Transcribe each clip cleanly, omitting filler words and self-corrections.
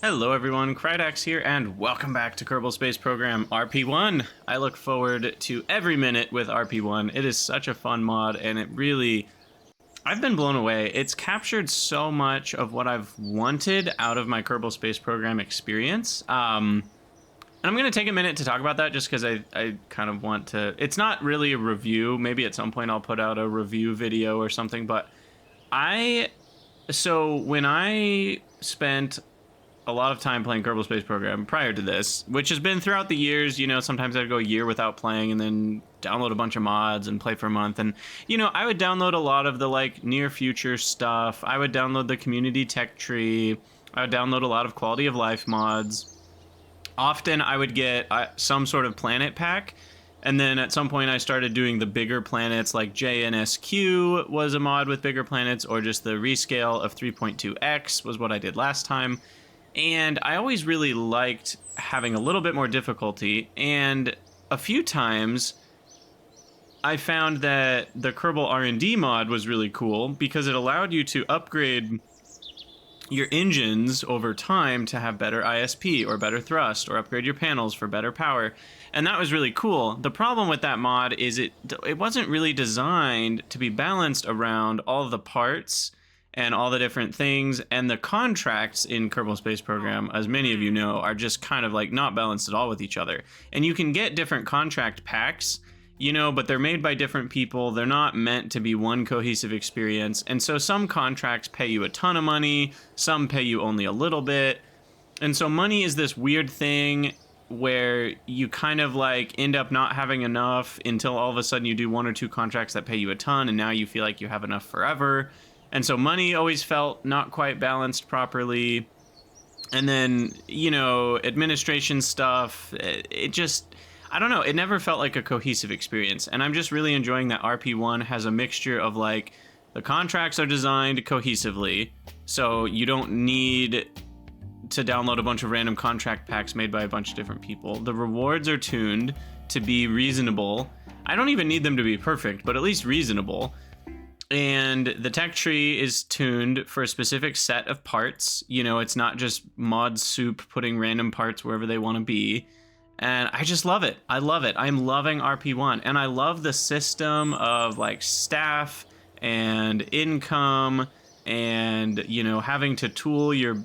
Hello everyone, Krydax here, and welcome back to Kerbal Space Program RP-1. I look forward to every minute with RP-1. It is such a fun mod, and I've been blown away. It's captured so much of what I've wanted out of my Kerbal Space Program experience. And I'm going to take a minute to talk about that just because I kind of want to... It's not really a review. Maybe at some point I'll put out a review video or something, but So when I spent a lot of time playing Kerbal Space Program prior to this, which has been throughout the years, sometimes I'd go a year without playing and then download a bunch of mods and play for a month. And, I would download a lot of the near future stuff. I would download the community tech tree. I would download a lot of quality of life mods. Often I would get some sort of planet pack. And then at some point I started doing the bigger planets, like JNSQ was a mod with bigger planets, or just the rescale of 3.2x was what I did last time. And I always really liked having a little bit more difficulty, and a few times I found that the Kerbal R&D mod was really cool because it allowed you to upgrade your engines over time to have better ISP or better thrust, or upgrade your panels for better power. And that was really cool. The problem with that mod is it wasn't really designed to be balanced around all of the parts and all the different things, and the contracts in Kerbal Space Program, as many of you know, are just kind of not balanced at all with each other. And you can get different contract packs, but they're made by different people. They're not meant to be one cohesive experience. And so some contracts pay you a ton of money, some pay you only a little bit. And so money is this weird thing where you kind of end up not having enough until all of a sudden you do one or two contracts that pay you a ton, and now you feel like you have enough forever. And so money always felt not quite balanced properly. And then, administration stuff, it just, I don't know, it never felt like a cohesive experience. And I'm just really enjoying that RP1 has a mixture of the contracts are designed cohesively, so you don't need to download a bunch of random contract packs made by a bunch of different people. The rewards are tuned to be reasonable. I don't even need them to be perfect, but at least reasonable. And the tech tree is tuned for a specific set of parts. It's not just mod soup putting random parts wherever they want to be. And I just love it. I love it. I'm loving RP1. And I love the system of staff and income and, having to tool your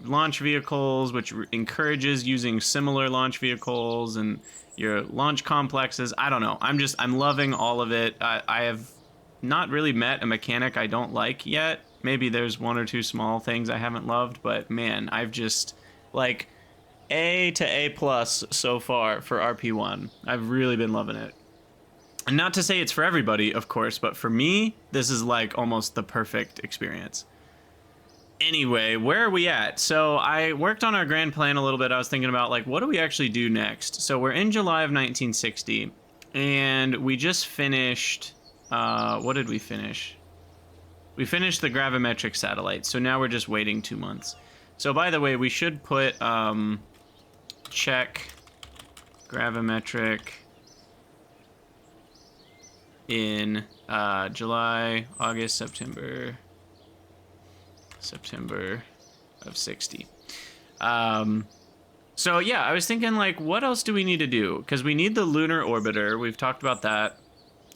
launch vehicles, which encourages using similar launch vehicles, and your launch complexes. I don't know. I'm loving all of it. I have not really met a mechanic I don't like yet. Maybe there's one or two small things I haven't loved, but man, I've just A to A plus so far for RP1. I've really been loving it. And not to say it's for everybody, of course, but for me, this is almost the perfect experience. Anyway, where are we at? So I worked on our grand plan a little bit. I was thinking about what do we actually do next? So we're in July of 1960, and we just finished... what did we finish? We finished the gravimetric satellite, so now we're just waiting 2 months. So by the way, we should put check gravimetric in July, August, September of 60. So yeah, I was thinking what else do we need to do? Because we need the lunar orbiter. We've talked about that.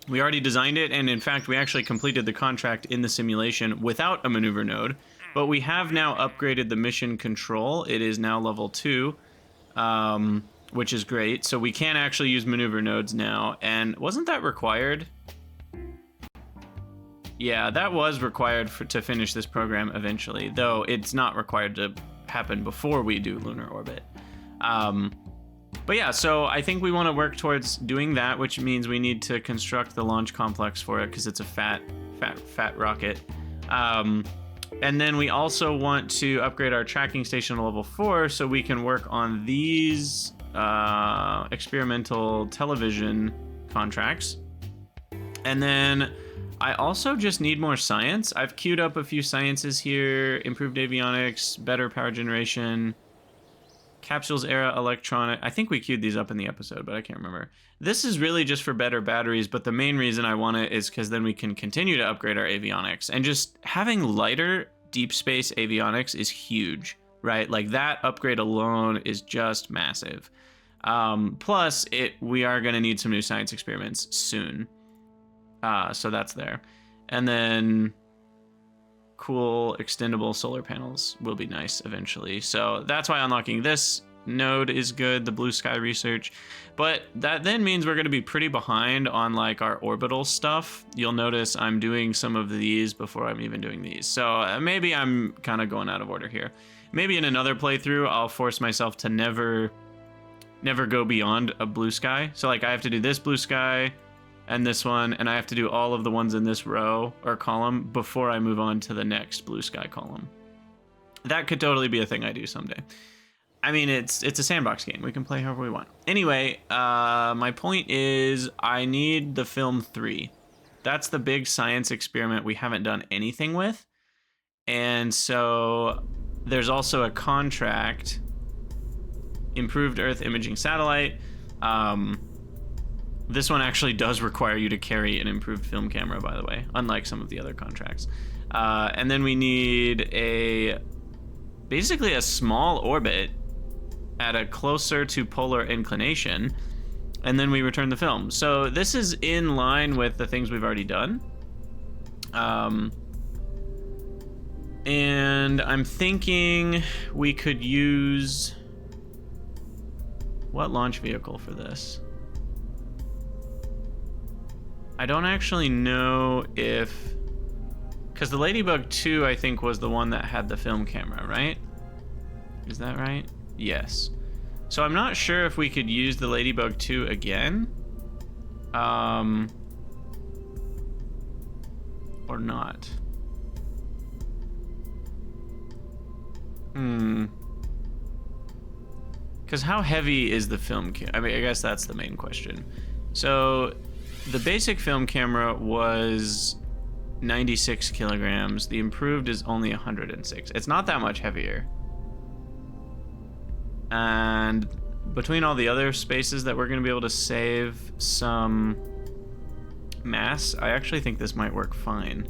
We already designed it, and in fact, we actually completed the contract in the simulation without a maneuver node. But we have now upgraded the mission control. It is now level 2, which is great. So we can actually use maneuver nodes now. And wasn't that required? Yeah, that was required to finish this program eventually, though it's not required to happen before we do lunar orbit. But yeah, so I think we want to work towards doing that, which means we need to construct the launch complex for it because it's a fat rocket. And then we also want to upgrade our tracking station to level 4 so we can work on these experimental television contracts. And then I also just need more science. I've queued up a few sciences here: improved avionics, better power generation, capsules era electronic. I think we queued these up in the episode, but I can't remember. This is really just for better batteries, but the main reason I want it is because then we can continue to upgrade our avionics. And just having lighter deep space avionics is huge. right? Like that upgrade alone is just massive. Plus, we are going to need some new science experiments soon. So that's there. And then cool extendable solar panels will be nice eventually. So that's why unlocking this node is good, the blue sky research. But that then means we're going to be pretty behind on like our orbital stuff. You'll notice I'm doing some of these before I'm even doing these. So maybe I'm kind of going out of order here. Maybe in another playthrough, I'll force myself to never go beyond a blue sky. So like I have to do this blue sky and this one, and I have to do all of the ones in this row or column before I move on to the next blue sky column. That could totally be a thing I do someday. I mean, it's a sandbox game. We can play however we want. Anyway, my point is I need the film 3. That's the big science experiment we haven't done anything with. And so there's also a contract, improved Earth imaging satellite. This one actually does require you to carry an improved film camera, by the way, unlike some of the other contracts. And then we need basically a small orbit at a closer to polar inclination, and then we return the film. So this is in line with the things we've already done. And I'm thinking we could use... what launch vehicle for this? I don't actually know if... because the Ladybug 2, I think, was the one that had the film camera, right? Is that right? Yes. So I'm not sure if we could use the Ladybug 2 again. Or not. Because how heavy is the film camera? I mean, I guess that's the main question. So the basic film camera was 96 kilograms. The improved is only 106. It's not that much heavier. And between all the other spaces that we're going to be able to save some mass, I actually think this might work fine.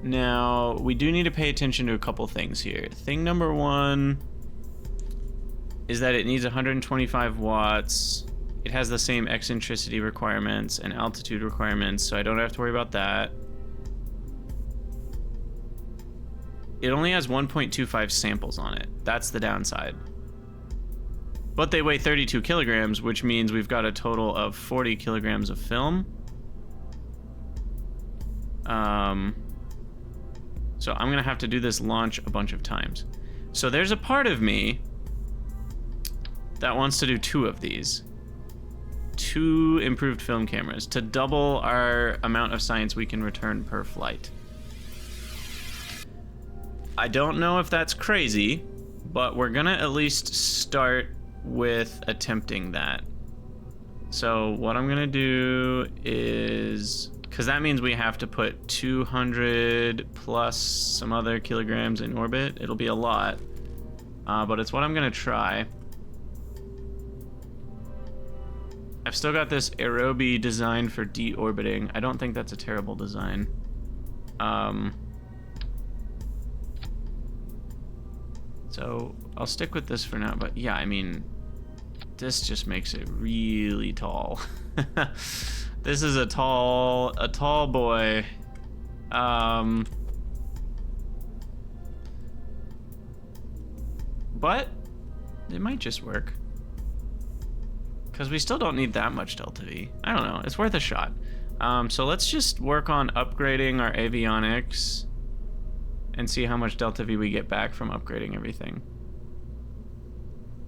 Now, we do need to pay attention to a couple things here. Thing number one is that it needs 125 watts. It has the same eccentricity requirements and altitude requirements, so I don't have to worry about that. It only has 1.25 samples on it. That's the downside. But they weigh 32 kilograms, which means we've got a total of 40 kilograms of film. So I'm gonna have to do this launch a bunch of times. So there's a part of me that wants to do 2 of these. 2 improved film cameras to double our amount of science we can return per flight. I don't know if that's crazy, but we're gonna at least start with attempting that. So what I'm gonna do is, because that means we have to put 200 plus some other kilograms in orbit. It'll be a lot, but it's what I'm gonna try. I've still got this aerobie design for deorbiting. I don't think that's a terrible design. So I'll stick with this for now, but yeah, I mean, this just makes it really tall. This is a tall boy. But it might just work. Because we still don't need that much Delta V. I don't know, it's worth a shot. So let's just work on upgrading our avionics and see how much Delta V we get back from upgrading everything.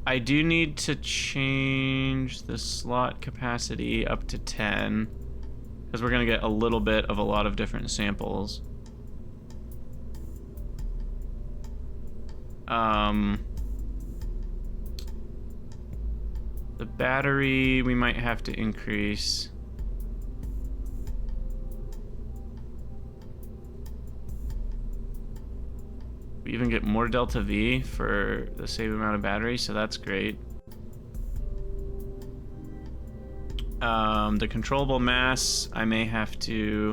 I do need to change the slot capacity up to 10 because we're gonna get a little bit of a lot of different samples. The battery we might have to increase. We even get more Delta V for the same amount of battery, so that's great. The controllable mass, I may have to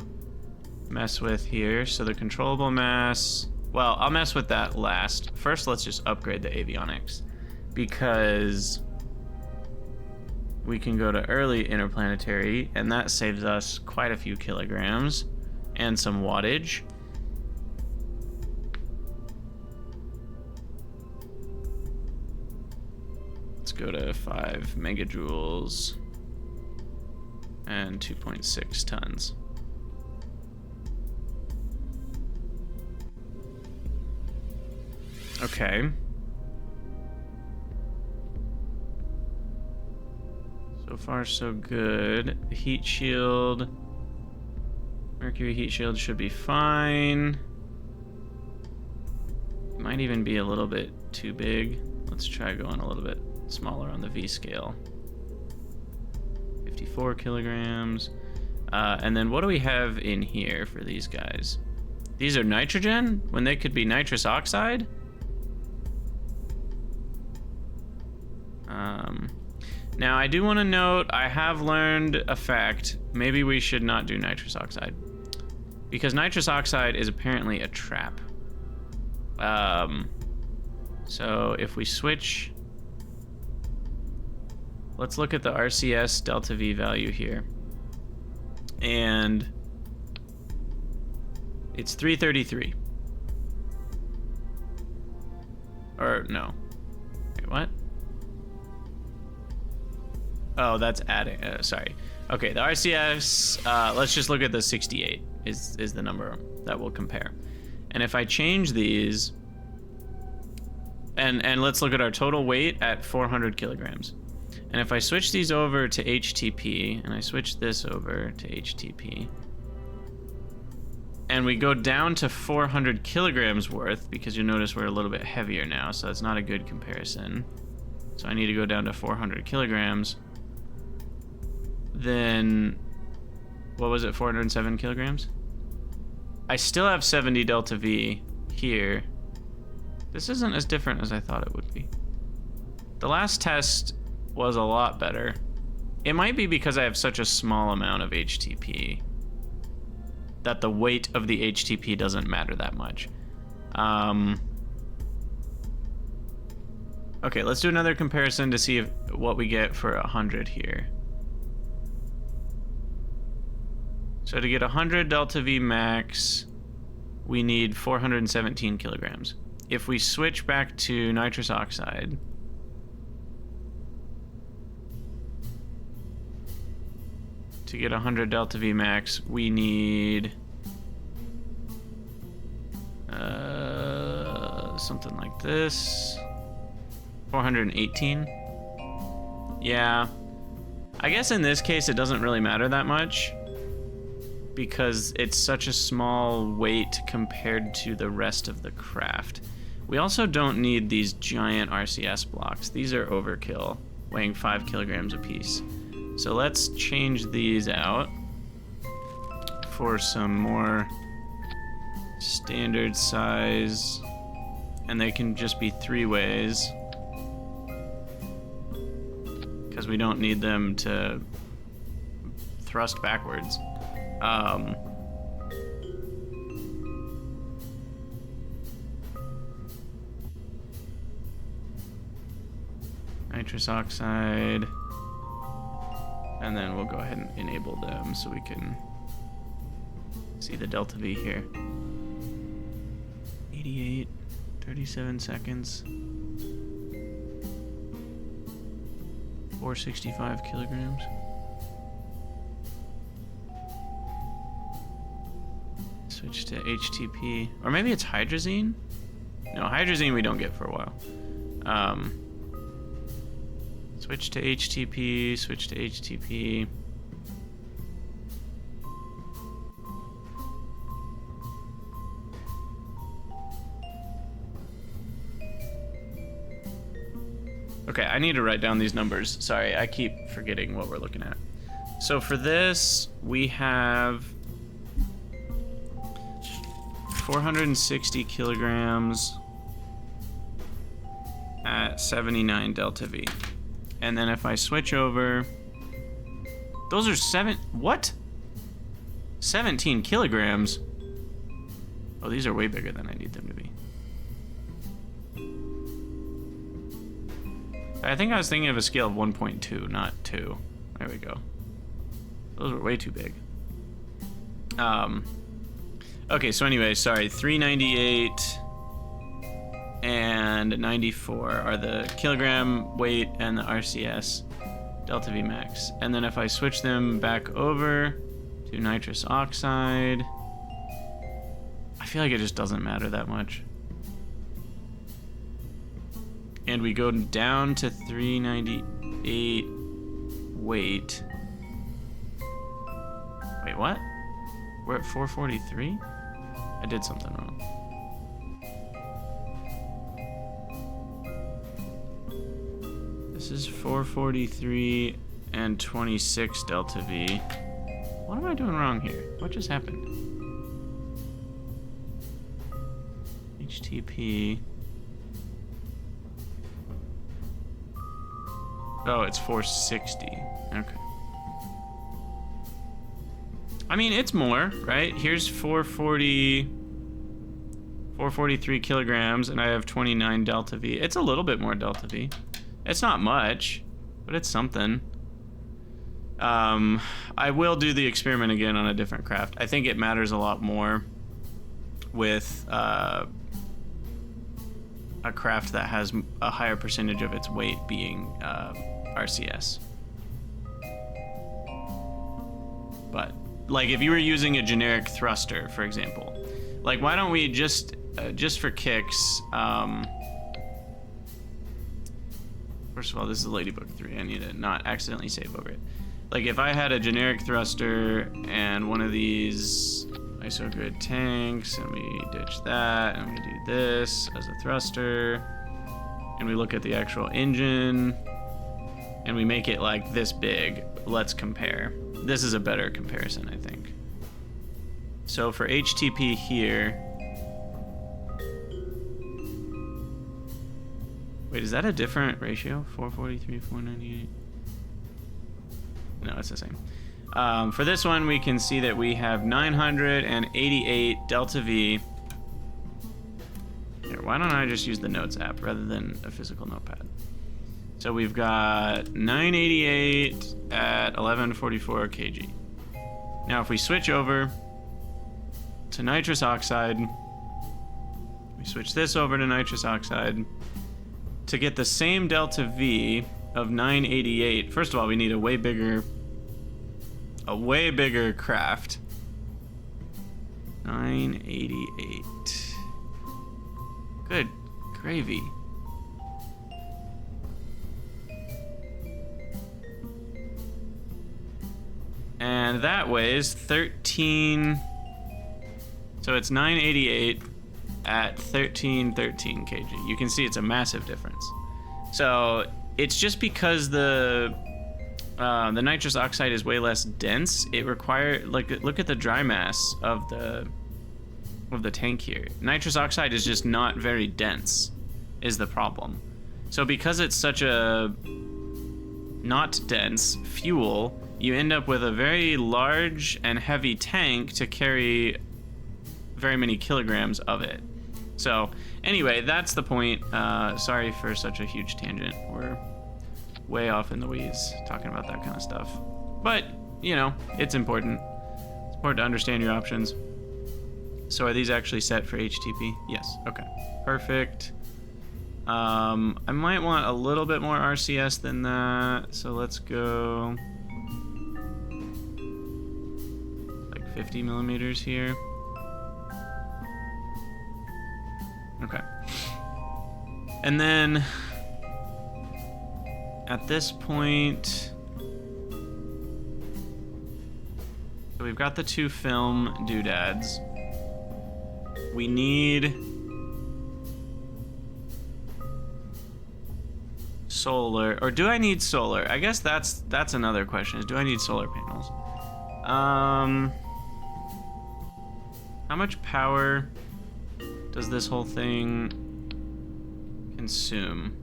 mess with here. So the controllable mass, well, I'll mess with that last. First, let's just upgrade the avionics, because we can go to early interplanetary, and that saves us quite a few kilograms and some wattage. Let's go to 5 megajoules and 2.6 tons. Okay. So far, so good. The heat shield. Mercury heat shield should be fine. It might even be a little bit too big. Let's try going a little bit smaller on the V scale. 54 kilograms. And then what do we have in here for these guys? These are nitrogen when they could be nitrous oxide? Now I do want to note, I have learned a fact. Maybe we should not do nitrous oxide, because nitrous oxide is apparently a trap. So if we switch, let's look at the RCS delta V value here. And it's 333. Or no. Wait, what? Oh, that's adding. Sorry. Okay, the RCS, let's just look at the 68 is the number that we'll compare. And if I change these, and let's look at our total weight at 400 kilograms. And if I switch these over to HTP, and I switch this over to HTP, and we go down to 400 kilograms worth, because you notice we're a little bit heavier now, so that's not a good comparison. So I need to go down to 400 kilograms. Then, what was it, 407 kilograms? I still have 70 delta V here. This isn't as different as I thought it would be. The last test was a lot better. It might be because I have such a small amount of HTP that the weight of the HTP doesn't matter that much. Okay, let's do another comparison to see what we get for 100 here. So to get 100 delta V max, we need 417 kilograms. If we switch back to nitrous oxide, to get 100 delta V max, we need something like this. 418. Yeah. I guess in this case it doesn't really matter that much, because it's such a small weight compared to the rest of the craft. We also don't need these giant RCS blocks. These are overkill, weighing 5 kilograms apiece. So let's change these out for some more standard size, and they can just be 3 ways, because we don't need them to thrust backwards. Nitrous oxide, and then we'll go ahead and enable them so we can see the delta V here. 88, 37 seconds, 465 kilograms. Switch to HTP, or maybe it's hydrazine? No, hydrazine we don't get for a while. Switch to HTP, switch to HTP. Okay, I need to write down these numbers. Sorry, I keep forgetting what we're looking at. So for this, we have 460 kilograms at 79 delta V. And then if I switch over, those are what? 17 kilograms. Oh, these are way bigger than I need them to be. I think I was thinking of a scale of 1.2, not 2. There we go. Those were way too big. Okay, so anyway, sorry, 398 and 94 are the kilogram weight and the RCS delta V max. And then if I switch them back over to nitrous oxide, I feel like it just doesn't matter that much. And we go down to 398 weight. Wait, what? We're at 443? I did something wrong. This is 443 and 26 delta V. What am I doing wrong here? What just happened? HTP. Oh, it's 460. Okay. I mean, it's more, right? Here's 443 kilograms, and I have 29 delta V. It's a little bit more delta V. It's not much, but it's something. I will do the experiment again on a different craft. I think it matters a lot more with a craft that has a higher percentage of its weight being RCS. But like if you were using a generic thruster, for example, like why don't we just for kicks, first of all, this is Ladybug 3. I need to not accidentally save over it. Like if I had a generic thruster and one of these isogrid tanks, and we ditch that, and we do this as a thruster, and we look at the actual engine, and we make it like this big. Let's compare. This is a better comparison, I think. So for HTP here, wait, is that a different ratio? 443, 498? No, it's the same. For this one, we can see that we have 988 delta V. Here, why don't I just use the Notes app rather than a physical notepad? So we've got 988 at 1144 kg. Now, if we switch over to nitrous oxide, we switch this over to nitrous oxide to get the same delta V of 988. First of all, we need a way bigger craft. 988. Good gravy. And that weighs 13. So it's 988 at 1313 kg. You can see it's a massive difference. So it's just because the nitrous oxide is way less dense. It requires, like, look at the dry mass of the tank here. Nitrous oxide is just not very dense, is the problem. So because it's such a not dense fuel, you end up with a very large and heavy tank to carry very many kilograms of it. So anyway, that's the point. Sorry for such a huge tangent. We're way off in the weeds talking about that kind of stuff. But, you know, it's important. It's important to understand your options. So are these actually set for HTP? Yes. Okay. Perfect. I might want a little bit more RCS than that. So let's go like 50 millimeters here. Okay. And then at this point, so we've got the two film doodads. We need solar, or do I need solar? I guess that's another question, is do I need solar panels? How much power does this whole thing consume?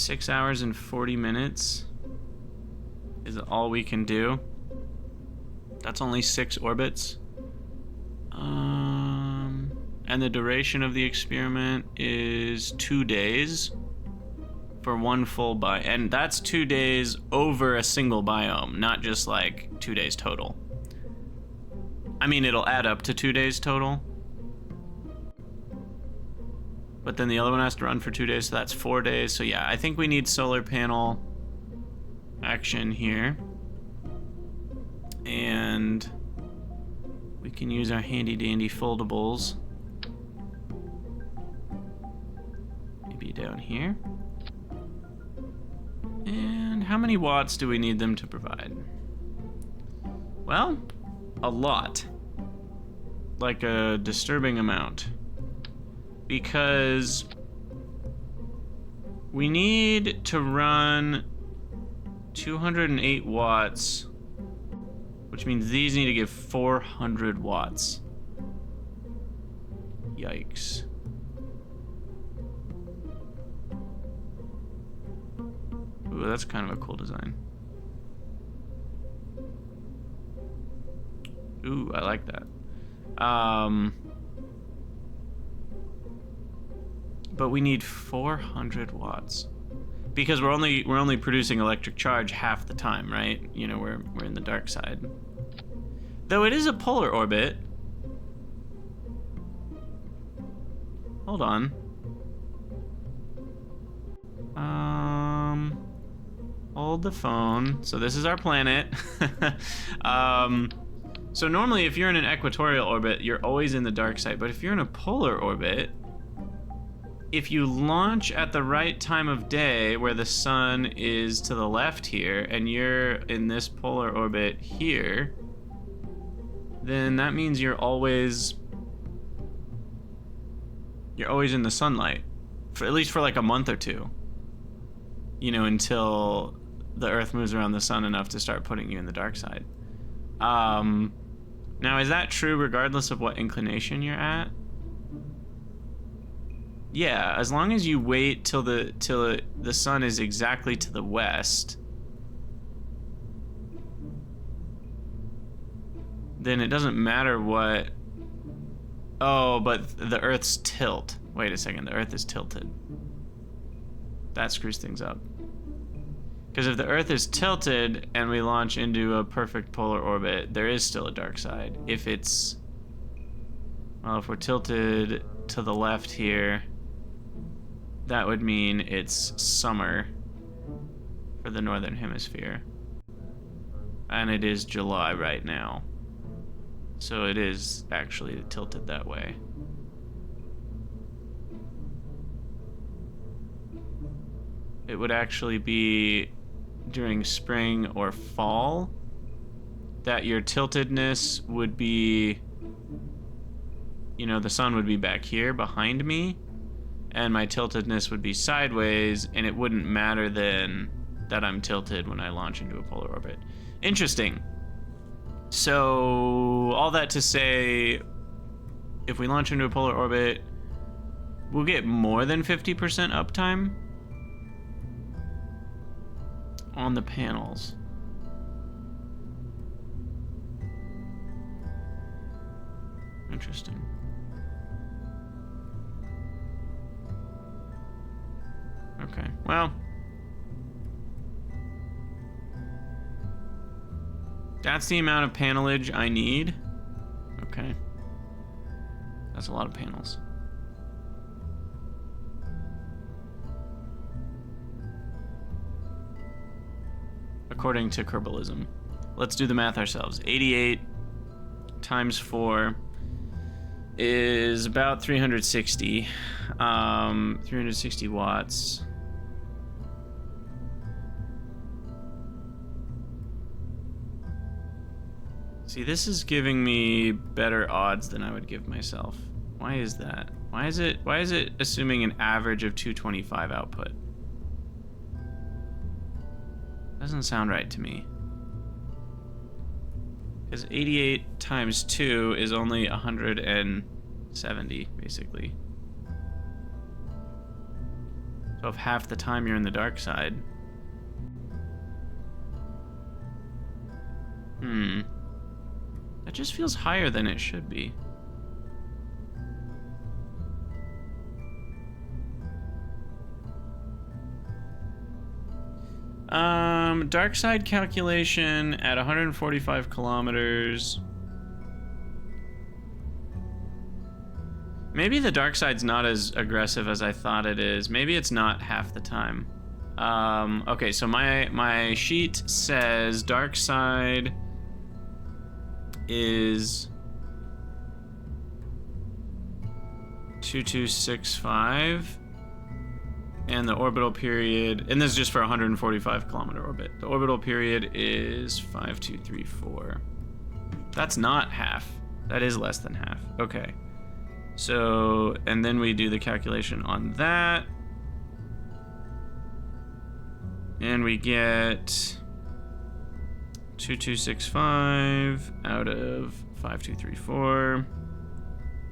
6 hours and 40 minutes is all we can do. That's only 6 orbits. And the duration of the experiment is 2 days for one full biome. And that's 2 days over a single biome, not just like 2 days total. I mean, it'll add up to 2 days total. But then the other one has to run for 2 days, so that's 4 days. So yeah, I think we need solar panel action here. And we can use our handy dandy foldables. Maybe down here. And how many watts do we need them to provide? Well, a lot. Like a disturbing amount. Because we need to run 208 watts, which means these need to give 400 watts. Yikes. Ooh, that's kind of a cool design. Ooh, I like that. But we need 400 watts because we're only producing electric charge half the time, right? You know, we're in the dark side. Though it is a polar orbit. Hold on. Hold the phone. So this is our planet. So normally if you're in an equatorial orbit, you're always in the dark side. But if you're in a polar orbit, if you launch at the right time of day where the sun is to the left here and you're in this polar orbit here, then that means you're always in the sunlight for at least for like a month or two, you know, until the Earth moves around the sun enough to start putting you in the dark side. Now, is that true regardless of what inclination you're at? Yeah, as long as you wait till the sun is exactly to the west, then it doesn't matter what. Oh, but the Earth's tilt. Wait a second, the Earth is tilted. That screws things up. Because if the Earth is tilted and we launch into a perfect polar orbit, there is still a dark side. If it's, well, if we're tilted to the left here, that would mean it's summer for the northern hemisphere. And it is July right now. So it is actually tilted that way. It would actually be during spring or fall that your tiltedness would be, you know, the sun would be back here behind me and my tiltedness would be sideways, and it wouldn't matter then that I'm tilted when I launch into a polar orbit. Interesting. So all that to say, if we launch into a polar orbit, we'll get more than 50% uptime on the panels. Interesting. Okay, well, that's the amount of panelage I need. Okay, that's a lot of panels. According to Kerbalism. Let's do the math ourselves. 88 times 4 is about 360. 360 watts. See, this is giving me better odds than I would give myself. Why is that? Why is it assuming an average of 225 output? Doesn't sound right to me. Because 88 times 2 is only 170, basically. So if half the time you're in the dark side. That just feels higher than it should be. Dark side calculation at 145 kilometers. Maybe the dark side's not as aggressive as I thought it is. Maybe it's not half the time. Okay, so my sheet says dark side is 2265, and the orbital period, and this is just for 145 kilometer orbit. The orbital period is 5234. That's not half. That is less than half. Okay. So, and then we do the calculation on that. And we get 2265 out of 5234.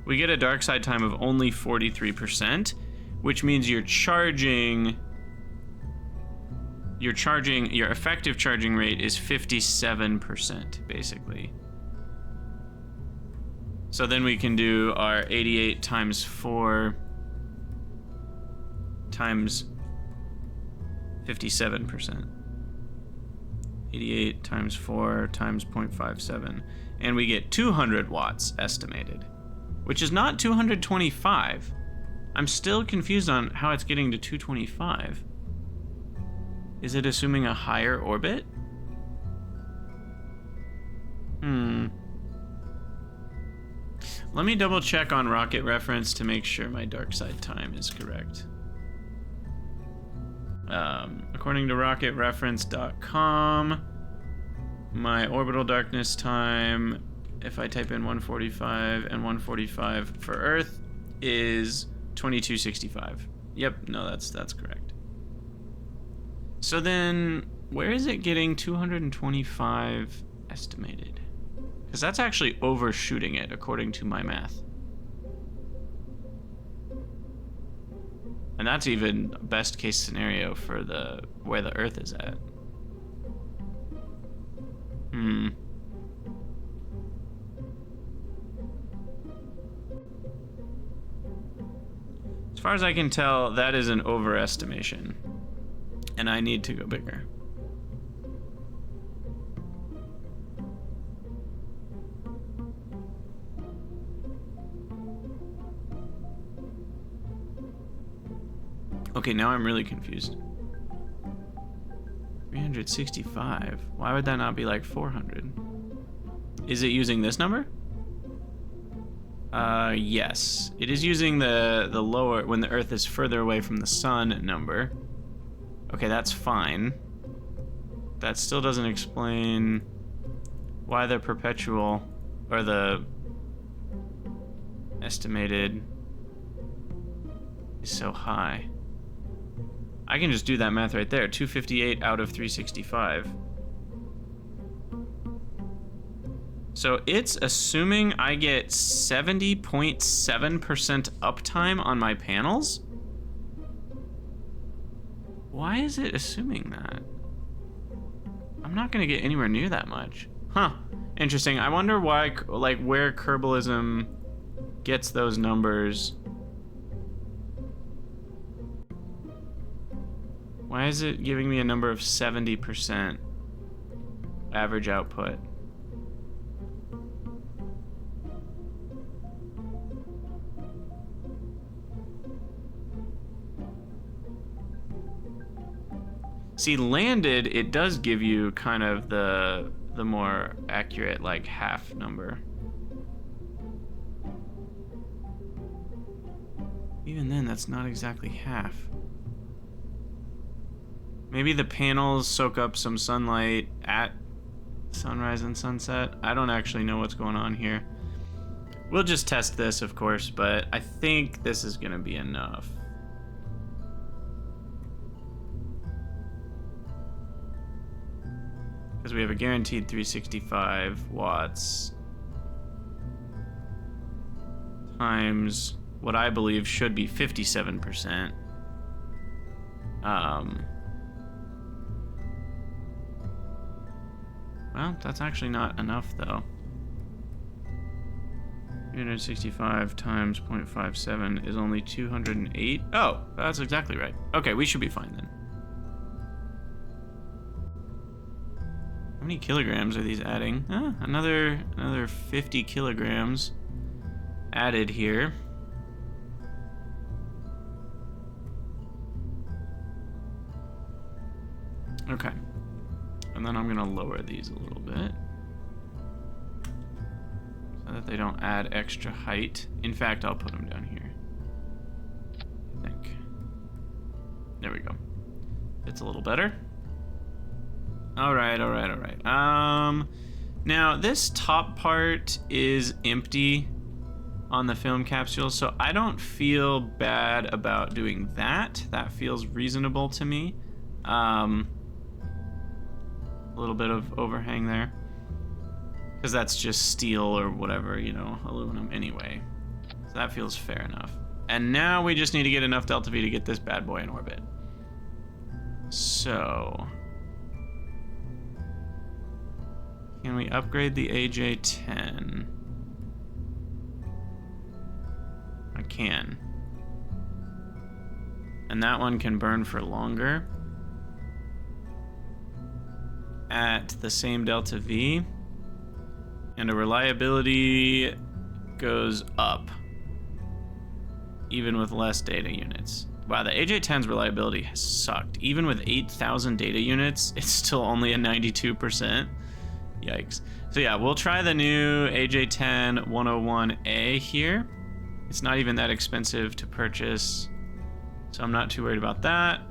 We get a dark side time of only 43%, which means your effective charging rate is 57%, basically. So then we can do our 88 times 4 times 57%. 88 times 4 times 0.57. And we get 200 watts estimated, which is not 225. I'm still confused on how it's getting to 225. Is it assuming a higher orbit? Let me double check on rocket reference to make sure my dark side time is correct. According to rocketreference.com, my orbital darkness time, if I type in 145 and 145 for Earth, is 2265. Yep, no, that's correct. So then, where is it getting 225 estimated? Because that's actually overshooting it, according to my math. And that's even best case scenario for where the Earth is at. As far as I can tell, that is an overestimation. And I need to go bigger. Okay, now I'm really confused. 365. Why would that not be like 400? Is it using this number? Yes. It is using the lower, when the Earth is further away from the sun number. Okay, that's fine. That still doesn't explain why the perpetual, or the estimated, is so high. I can just do that math right there. 258 out of 365. So it's assuming I get 70.7% uptime on my panels? Why is it assuming that? I'm not gonna get anywhere near that much. Huh, interesting. I wonder why, like, where Kerbalism gets those numbers. Why is it giving me a number of 70% average output? See, landed, it does give you kind of the more accurate, like, half number. Even then, that's not exactly half. Maybe the panels soak up some sunlight at sunrise and sunset. I don't actually know what's going on here. We'll just test this, of course, but I think this is gonna be enough. Because we have a guaranteed 365 watts times what I believe should be 57%. Well, that's actually not enough though. 365 times 0.57 is only 208. Oh, that's exactly right. Okay, we should be fine then. How many kilograms are these adding? Another 50 kilograms added here. Okay. And then I'm gonna lower these a little bit so that they don't add extra height. In fact, I'll put them down here. I think. There we go. It's a little better. All right. Now this top part is empty on the film capsule, so I don't feel bad about doing that. That feels reasonable to me. A little bit of overhang there, because that's just steel or whatever, you know, aluminum anyway. So that feels fair enough. And now we just need to get enough delta V to get this bad boy in orbit. So, can we upgrade the AJ-10? I can. And that one can burn for longer at the same delta V, and the reliability goes up even with less data units. Wow, the AJ-10's reliability has sucked. Even with 8,000 data units, it's still only a 92%. Yikes. So yeah, we'll try the new AJ-10 101A here. It's not even that expensive to purchase, so I'm not too worried about that.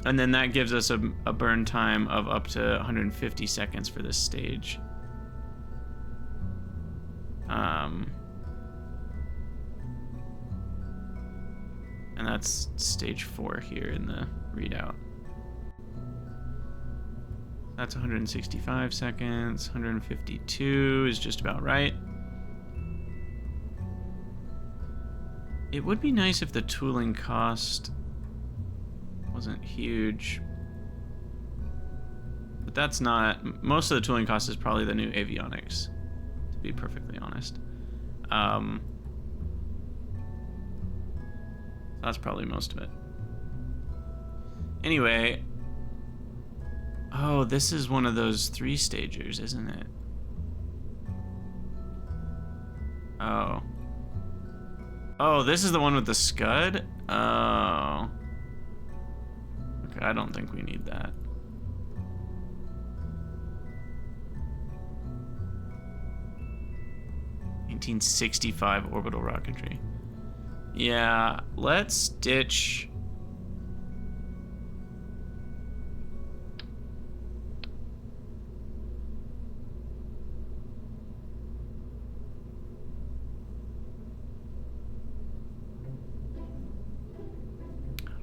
And then that gives us a burn time of up to 150 seconds for this stage. And that's stage 4 here in the readout. That's 165 seconds. 152 is just about right. It would be nice if the tooling cost wasn't huge, but that's not. Most of the tooling cost is probably the new avionics, to be perfectly honest. That's probably most of it. Anyway, oh, this is one of those 3-stagers, isn't it? Oh, this is the one with the scud? Oh. Okay, I don't think we need that. (1965) orbital rocketry. Yeah, let's ditch.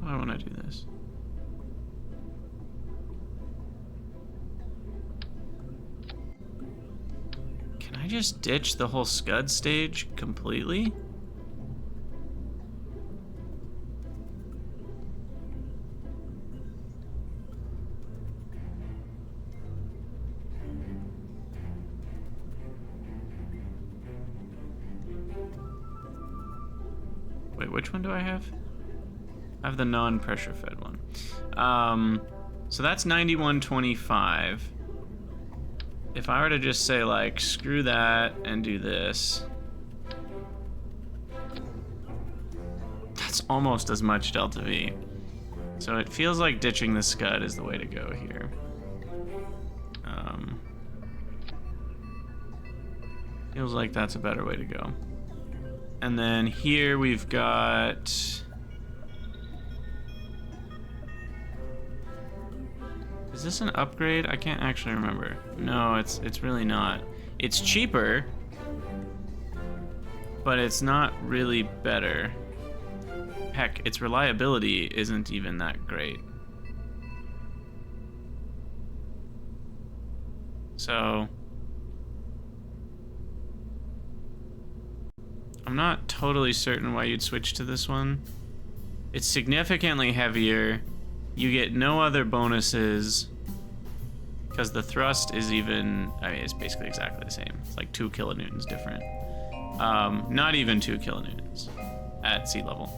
How do I want to do this? Can I just ditch the whole scud stage completely? Wait, which one do I have? I have the non-pressure fed one. So that's 9125. If I were to just say, like, screw that and do this, that's almost as much delta V. So it feels like ditching the scud is the way to go here. Feels like that's a better way to go. And then here we've got... Is this an upgrade? I can't actually remember. No, it's really not. It's cheaper, but it's not really better. Heck, its reliability isn't even that great. So I'm not totally certain why you'd switch to this one. It's significantly heavier, You get no other bonuses because the thrust is even, I mean, it's basically exactly the same. It's like 2 kilonewtons different. Not even 2 kilonewtons at sea level.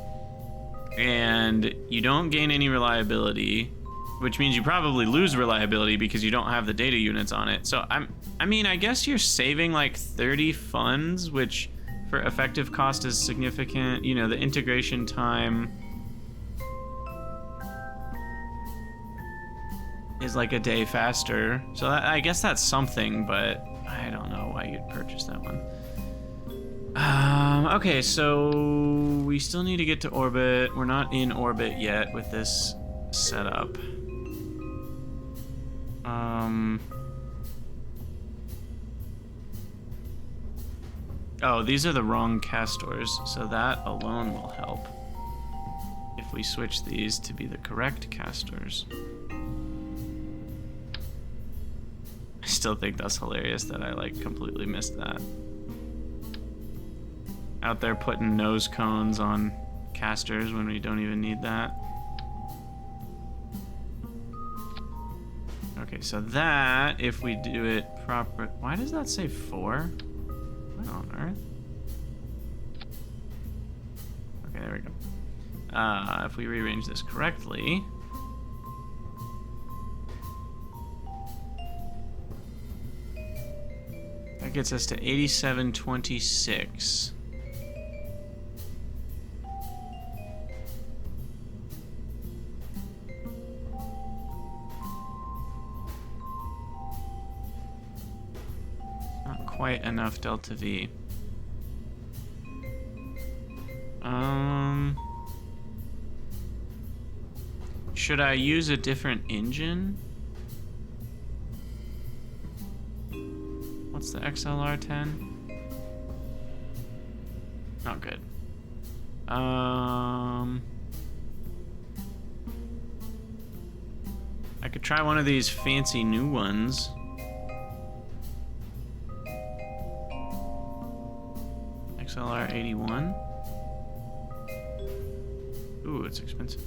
And you don't gain any reliability, which means you probably lose reliability because you don't have the data units on it. So I mean, I guess you're saving like 30 funds, which for effective cost is significant. You know, the integration time is like a day faster. So I guess that's something, but I don't know why you'd purchase that one. Okay, so we still need to get to orbit. We're not in orbit yet with this setup. Oh, these are the wrong castors, so that alone will help if we switch these to be the correct castors. I still think that's hilarious that I like completely missed that. Out there putting nose cones on castors when we don't even need that. Okay, so that, if we do it proper... Why does that say 4? What on earth? Okay, there we go. If we rearrange this correctly... That gets us to 8726. Quite enough delta V. Should I use a different engine? What's the XLR10? Not good. I could try one of these fancy new ones. XLR-81. Ooh, it's expensive.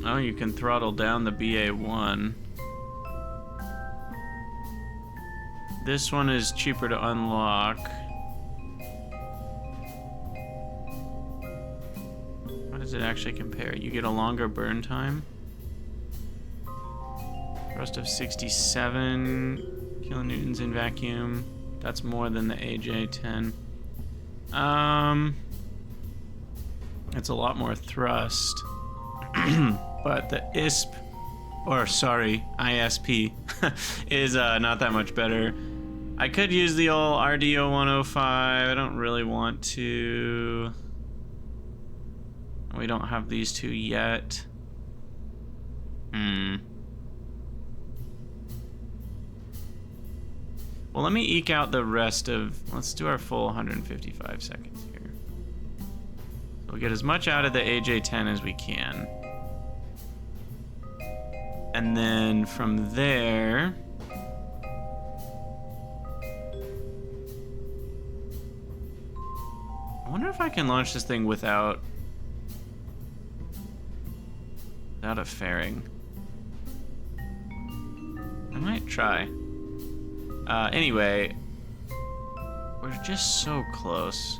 Oh, you can throttle down the BA1. This one is cheaper to unlock. How does it actually compare? You get a longer burn time. Thrust of 67 kilonewtons in vacuum. That's more than the AJ-10. It's a lot more thrust. But the ISP, or sorry, ISP, is not that much better. I could use the old RDO 105. I don't really want to. We don't have these two yet. Well, let me eke out the rest of... Let's do our full 155 seconds here. So we'll get as much out of the AJ-10 as we can. And then from there... I wonder if I can launch this thing without a fairing. I might try. Anyway, we're just so close.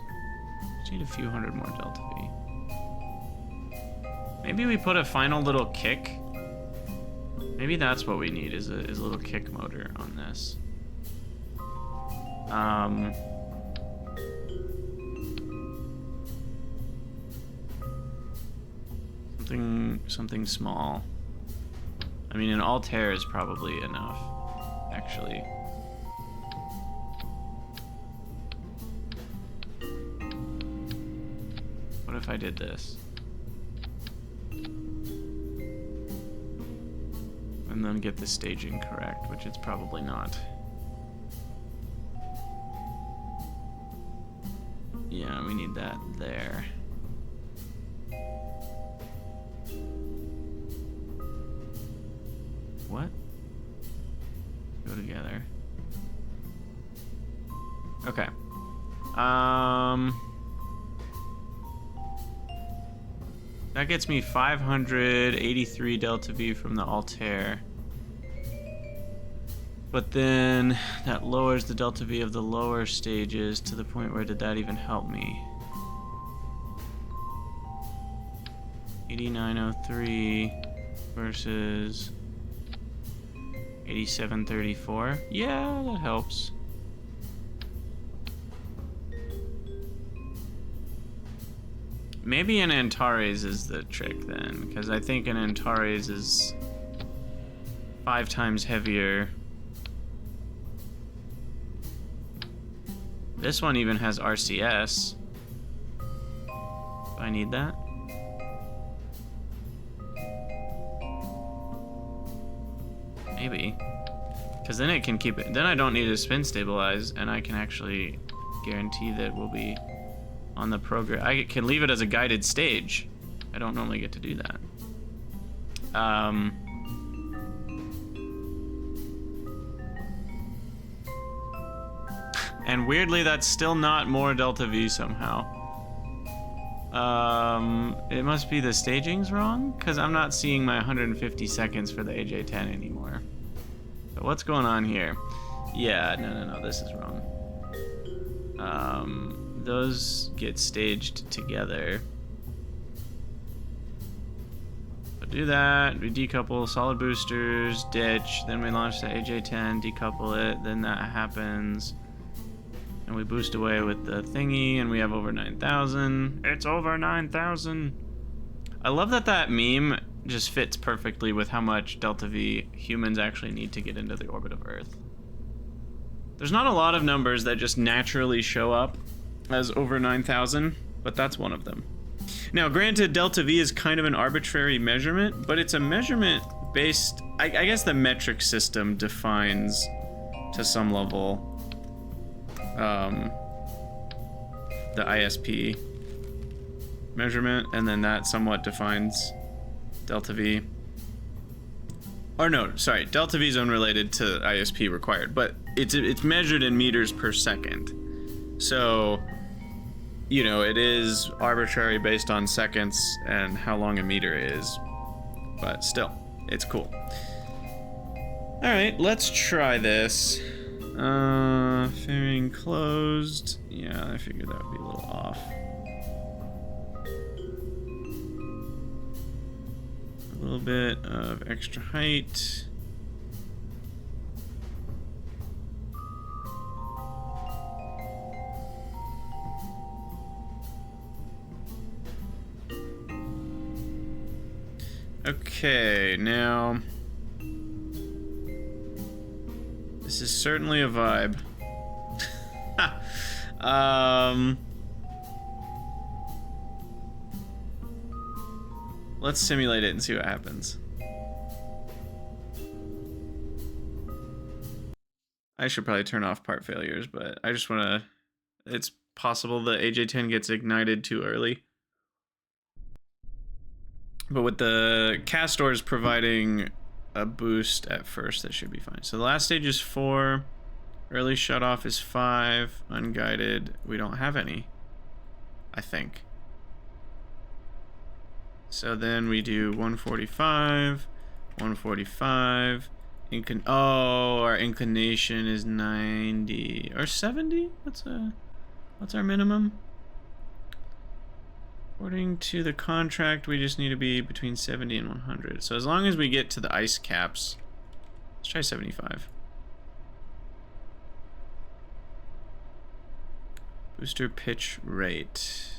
Just need a few hundred more delta V. Maybe we put a final little kick. Maybe that's what we need, is a little kick motor on this. Something small. I mean, an Altair is probably enough, actually. What if I did this? And then get the staging correct, which it's probably not. Yeah, we need that there. What? Go together. Okay. That gets me 583 delta V from the Altair. But then that lowers the delta V of the lower stages to the point where did that even help me? 8903 versus 8734. Yeah, that helps. Maybe an Antares is the trick then, because I think an Antares is 5 times heavier. This one even has RCS. Do I need that? Maybe. Because then it can keep it. Then I don't need to spin stabilize, and I can actually guarantee that we'll be on the program. I can leave it as a guided stage. I don't normally get to do that. And weirdly, that's still not more delta V somehow. It must be the staging's wrong, because I'm not seeing my 150 seconds for the AJ10 anymore. So what's going on here? Yeah, no, this is wrong. Those get staged together. So do that, we decouple solid boosters, ditch, then we launch the AJ10, decouple it, then that happens. And we boost away with the thingy, and we have over 9,000. It's over 9,000. I love that that meme just fits perfectly with how much delta V humans actually need to get into the orbit of Earth. There's not a lot of numbers that just naturally show up as over 9,000, but that's one of them. Now, granted, delta V is kind of an arbitrary measurement, but it's a measurement based... I guess the metric system defines, to some level, the ISP measurement, and then that somewhat defines delta V. Or no, sorry, delta V is unrelated to ISP required, but it's measured in meters per second. So, you know, it is arbitrary based on seconds and how long a meter is, but still, it's cool. All right, let's try this. Fairing closed. Yeah, I figured that would be a little off. A little bit of extra height. Okay, now this is certainly a vibe. Let's simulate it and see what happens. I should probably turn off part failures, but I just want to... It's possible the AJ10 gets ignited too early. But with the castors providing a boost at first, that should be fine. So the last stage is 4. Early shutoff is 5. Unguided, we don't have any, I think. So then we do 145, 145. Oh, our inclination is 90 or 70. What's our minimum? According to the contract, we just need to be between 70 and 100. So as long as we get to the ice caps, let's try 75. Booster pitch rate.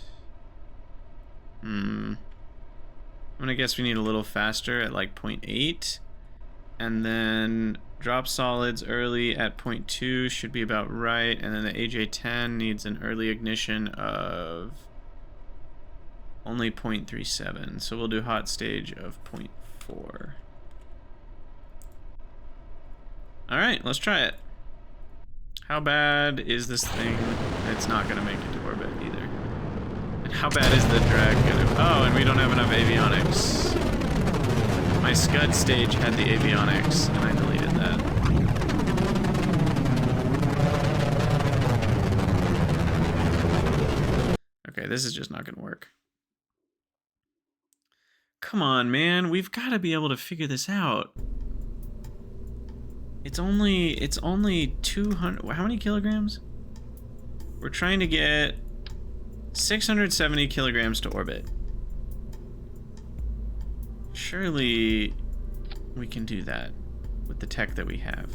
I'm gonna guess we need a little faster at like 0.8. And then drop solids early at 0.2 should be about right. And then the AJ10 needs an early ignition of only 0.37. So we'll do hot stage of 0.4. All right, let's try it. How bad is this thing? It's not gonna make it to orbit either. And how bad is the drag gonna... Oh, and we don't have enough avionics. My Scud stage had the avionics, and I deleted that. Okay, this is just not gonna work. Come on, man. We've got to be able to figure this out. It's only 200. How many kilograms? We're trying to get 670 kilograms to orbit. Surely we can do that with the tech that we have.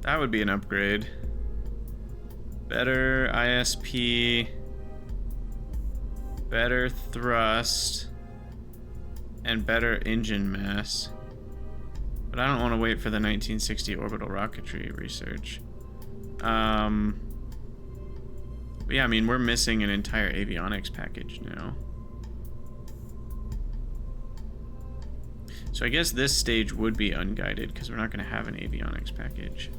That would be an upgrade. Better ISP, better thrust, and better engine mass. But I don't want to wait for the 1960 orbital rocketry research. But yeah, I mean, we're missing an entire avionics package now. So I guess this stage would be unguided because we're not going to have an avionics package.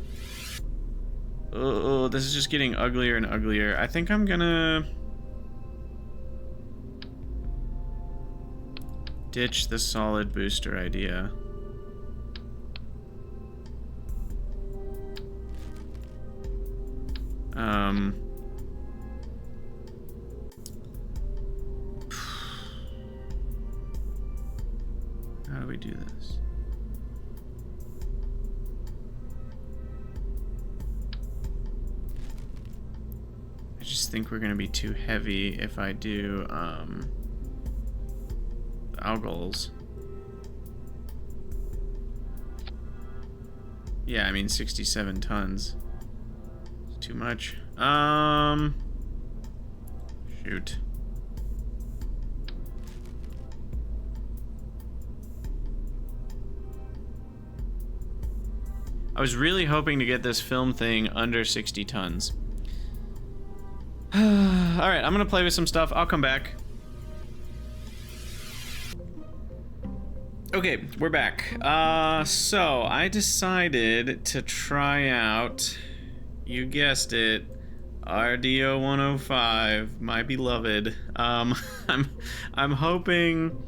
Oh, this is just getting uglier and uglier. I think I'm gonna ditch the solid booster idea. How do we do this? I just think we're gonna be too heavy if I do the algols. Yeah, I mean 67 tons. It's too much. Shoot. I was really hoping to get this film thing under 60 tons. Alright, I'm gonna play with some stuff. I'll come back. Okay, we're back. So I decided to try out, you guessed it, RDO-105, my beloved. I'm hoping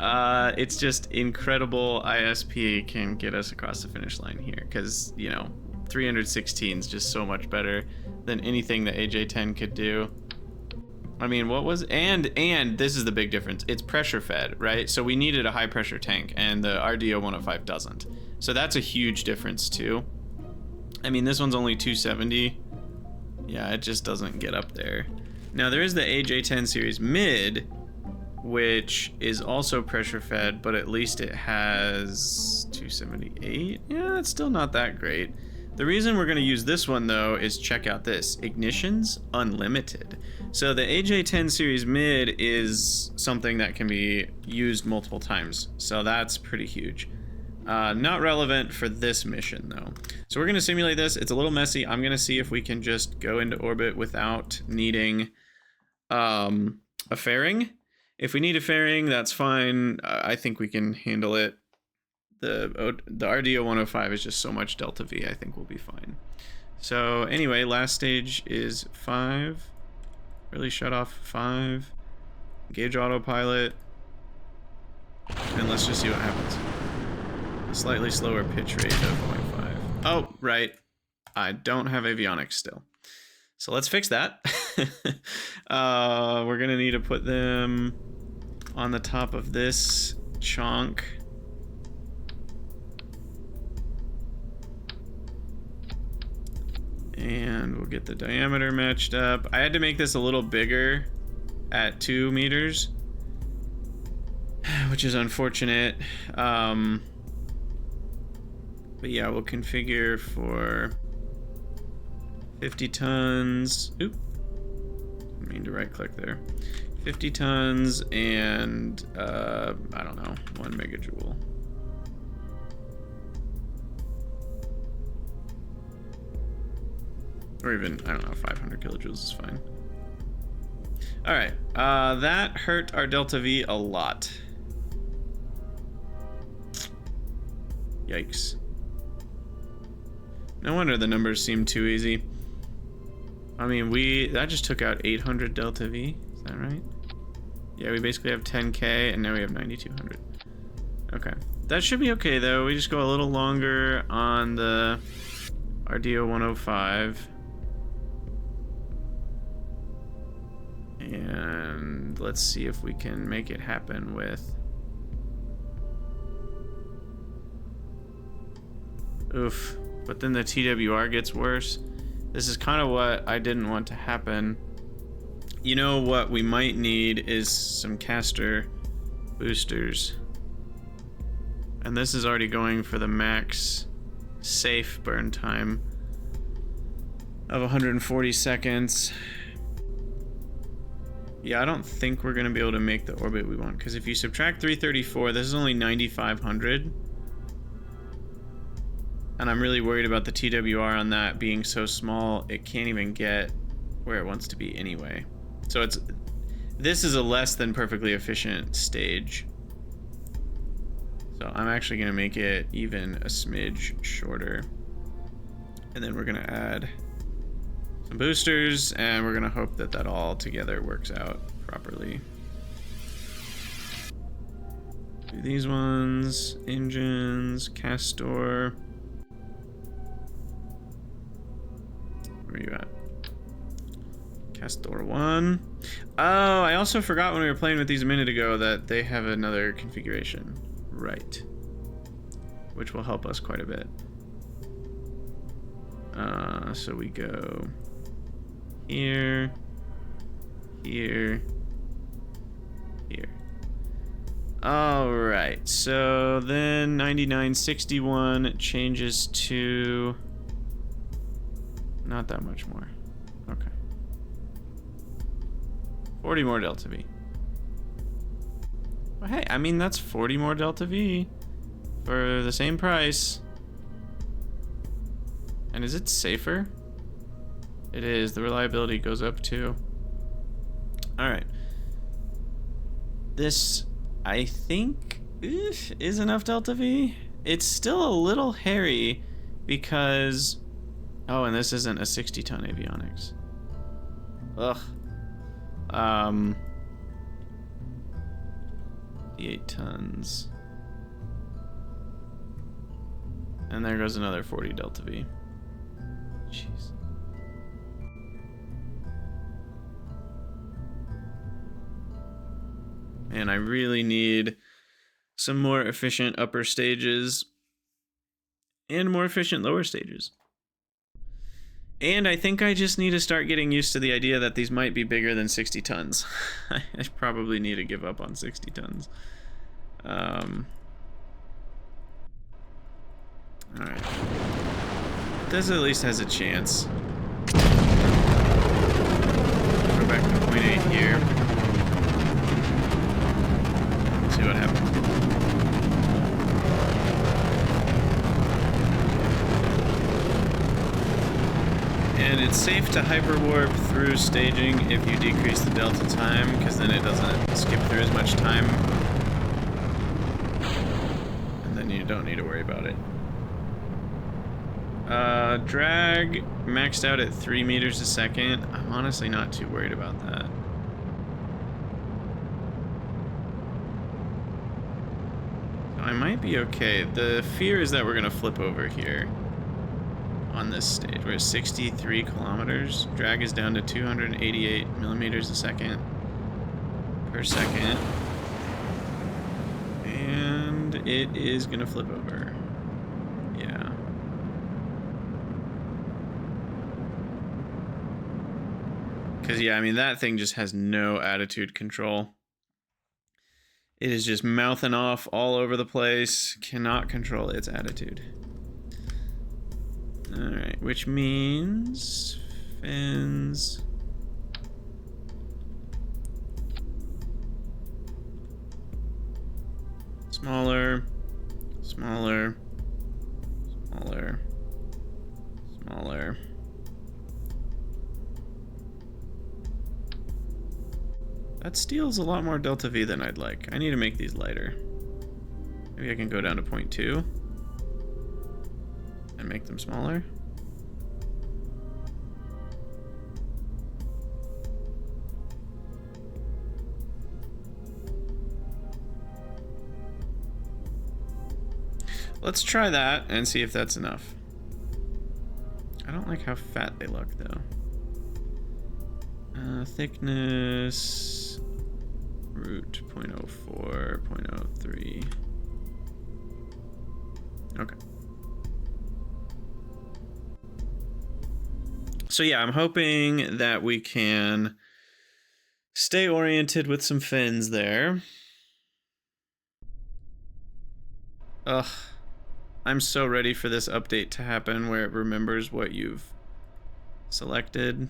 it's just incredible ISP can get us across the finish line here, because, you know, 316 is just so much better than anything that AJ-10 could do. I mean, what was, and this is the big difference. It's pressure fed, right? So we needed a high pressure tank, and the RDO-105 doesn't. So that's a huge difference too. I mean, this one's only 270. Yeah, it just doesn't get up there. Now there is the AJ-10 series mid, which is also pressure fed, but at least it has 278. Yeah, it's still not that great. The reason we're going to use this one, though, is check out this. Ignitions unlimited. So the AJ-10 series mid is something that can be used multiple times. So that's pretty huge. Not relevant for this mission, though. So we're going to simulate this. It's a little messy. I'm going to see if we can just go into orbit without needing a fairing. If we need a fairing, that's fine. I think we can handle it. The RDO-105 is just so much delta V, I think we'll be fine. So anyway, last stage is 5. Really shut off 5. Engage autopilot. And let's just see what happens. A slightly slower pitch rate of 0.5. Oh, right. I don't have avionics still. So let's fix that. We're gonna need to put them on the top of this chunk. And we'll get the diameter matched up. I had to make this a little bigger at 2 meters, which is unfortunate. But yeah, we'll configure for 50 tons. Oop. I mean to right click there. 50 tons and I don't know, 1 megajoule. Or even, I don't know, 500 kilojoules is fine. All right, that hurt our delta V a lot. Yikes. No wonder the numbers seem too easy. I mean, that just took out 800 delta V. Is that right? Yeah, we basically have 10K, and now we have 9,200. Okay. That should be okay, though. We just go a little longer on the RDO 105. And let's see if we can make it happen with... Oof. But then the TWR gets worse. This is kind of what I didn't want to happen. You know what we might need is some caster boosters. And this is already going for the max safe burn time of 140 seconds. Yeah, I don't think we're going to be able to make the orbit we want, because if you subtract 334, this is only 9,500. And I'm really worried about the TWR on that being so small, it can't even get where it wants to be anyway. So this is a less than perfectly efficient stage. So I'm actually going to make it even a smidge shorter. And then we're going to add some boosters, and we're going to hope that that all together works out properly. Do these ones, engines, castor. Where are you at? Castor 1. Oh, I also forgot when we were playing with these a minute ago that they have another configuration. Right. Which will help us quite a bit. So we go here, here, here. Alright, so then 9961 changes to not that much more. Okay. 40 more delta V. Well, hey, I mean, that's 40 more delta V for the same price. And is it safer? It is. The reliability goes up too. Alright. This, I think, is enough delta V. It's still a little hairy because... Oh, and this isn't a 60-ton avionics. Ugh. 8 tons. And there goes another 40 delta V. Jeez. And I really need some more efficient upper stages and more efficient lower stages. And I think I just need to start getting used to the idea that these might be bigger than 60 tons. I probably need to give up on 60 tons. Alright. This at least has a chance. Go back to point 8 here. See what happens. And it's safe to hyperwarp through staging if you decrease the delta time, because then it doesn't skip through as much time. And then you don't need to worry about it. Drag maxed out at 3 meters a second. I'm honestly not too worried about that. So I might be okay. The fear is that we're gonna flip over here on this stage. We're at 63 kilometers. Drag is down to 288 millimeters a second per second. And it is gonna flip over. Yeah. Because, yeah, I mean, that thing just has no attitude control. It is just mouthing off all over the place. Cannot control its attitude. Alright, which means... fins... Smaller. Smaller. Smaller. Smaller. That steals a lot more delta V than I'd like. I need to make these lighter. Maybe I can go down to 0.2 and make them smaller. let's try that and see if that's enough. I don't like how fat they look, though. Thickness, root 0.04, 0.03. Okay. So yeah, I'm hoping that we can stay oriented with some fins there. Ugh. I'm so ready for this update to happen where it remembers what you've selected.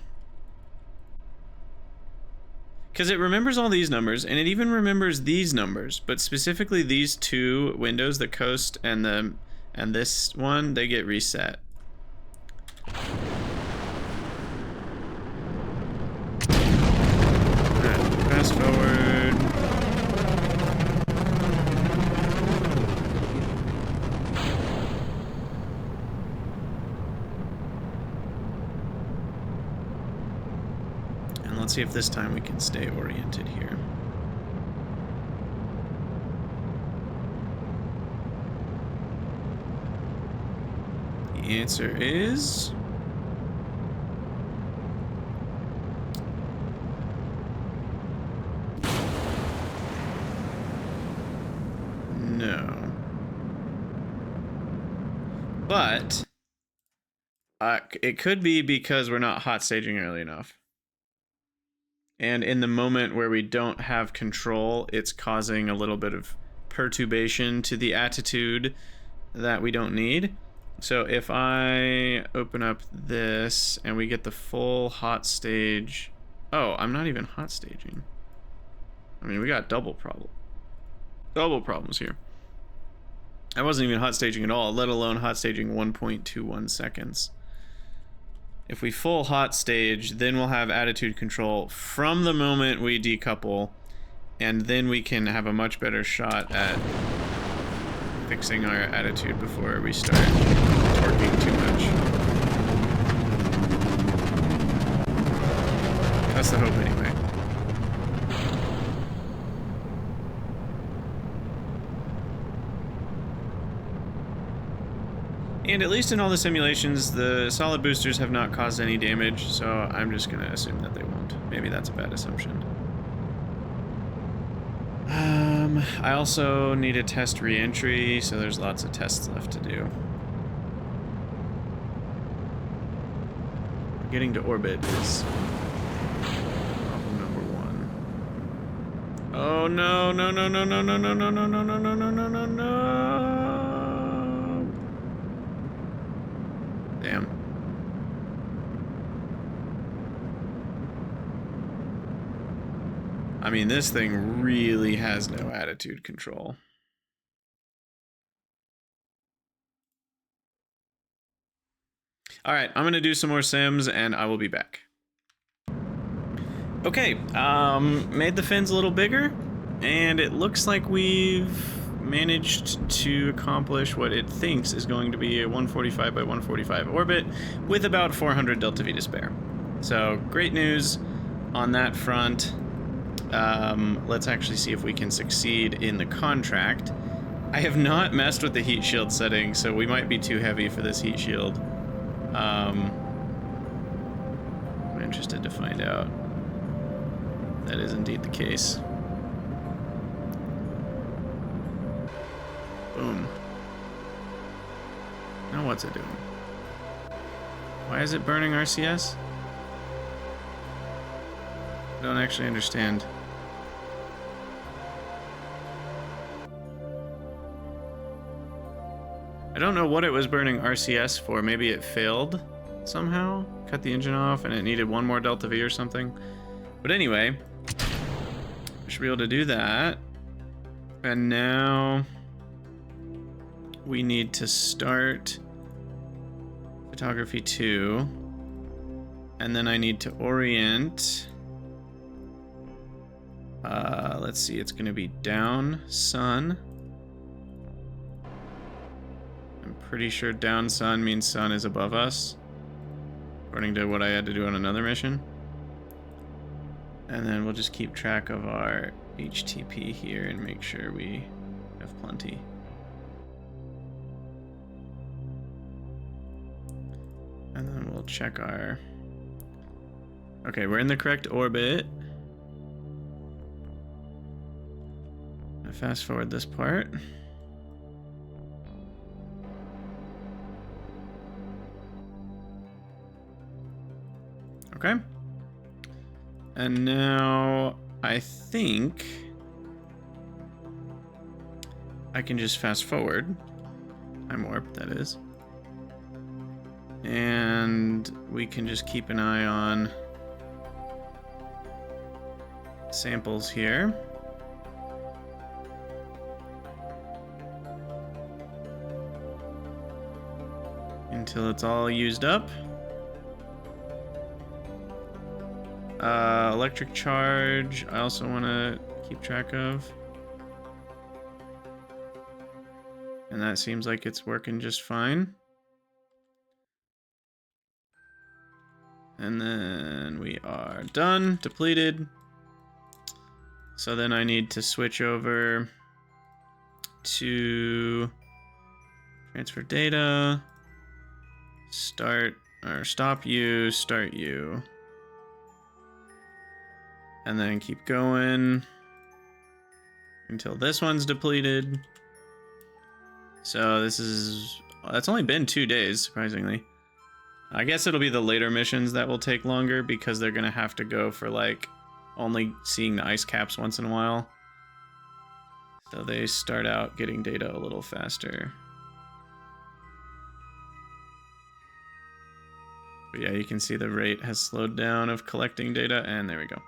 Because it remembers all these numbers, and it even remembers these numbers, but specifically these two windows, the coast and this one, they get reset. Fast forward. And let's see if this time we can stay oriented here. The answer is... no. But it could be because we're not hot staging early enough. And in the moment where we don't have control, it's causing a little bit of perturbation to the attitude that we don't need. So if I open up this and we get the full hot stage... oh, I'm not even hot staging. I mean, we got double problems here. I wasn't even hot staging at all, let alone hot staging 1.21 seconds. If we full hot stage, then we'll have attitude control from the moment we decouple, and then we can have a much better shot at fixing our attitude before we start torquing too much. That's the hope anyway. And at least in all the simulations, the solid boosters have not caused any damage, so I'm just gonna assume that they won't. Maybe that's a bad assumption. I also need to test re-entry, so there's lots of tests left to do. Getting to orbit is problem number one. Oh no, no, no, no, no, no, no, no, no, no, no, no, no, no, no, no. Damn. I mean, this thing really has no attitude control. All right, I'm gonna do some more sims and I will be back. Okay, made the fins a little bigger, and it looks like we've managed to accomplish what it thinks is going to be a 145 by 145 orbit with about 400 delta V to spare. So great news on that front. Let's actually see if we can succeed in the contract. I have not messed with the heat shield setting, so we might be too heavy for this heat shield. I'm interested to find out. That is indeed the case. Boom. Now what's it doing? Why is it burning RCS? I don't actually understand. I don't know what it was burning RCS for. Maybe it failed somehow? Cut the engine off and it needed one more delta V or something. But anyway, we should be able to do that. And now we need to start photography 2. And then I need to orient. Let's see, it's going to be down sun. I'm pretty sure down sun means sun is above us, according to what I had to do on another mission. And then we'll just keep track of our HTP here and make sure we have plenty. And then we'll check our... Okay, we're in the correct orbit. I fast forward this part. Okay. And now I think I can just fast forward. Time warp, that is. And we can just keep an eye on samples here. Until it's all used up. Electric charge, I also want to keep track of. And that seems like it's working just fine. And then we are done, depleted. So then I need to switch over to transfer data, start, or stop you, start you. And then keep going until this one's depleted. So this is, that's only been 2 days, surprisingly. I guess it'll be the later missions that will take longer because they're gonna have to go for like only seeing the ice caps once in a while. So they start out getting data a little faster. But yeah, you can see the rate has slowed down of collecting data, and there we go.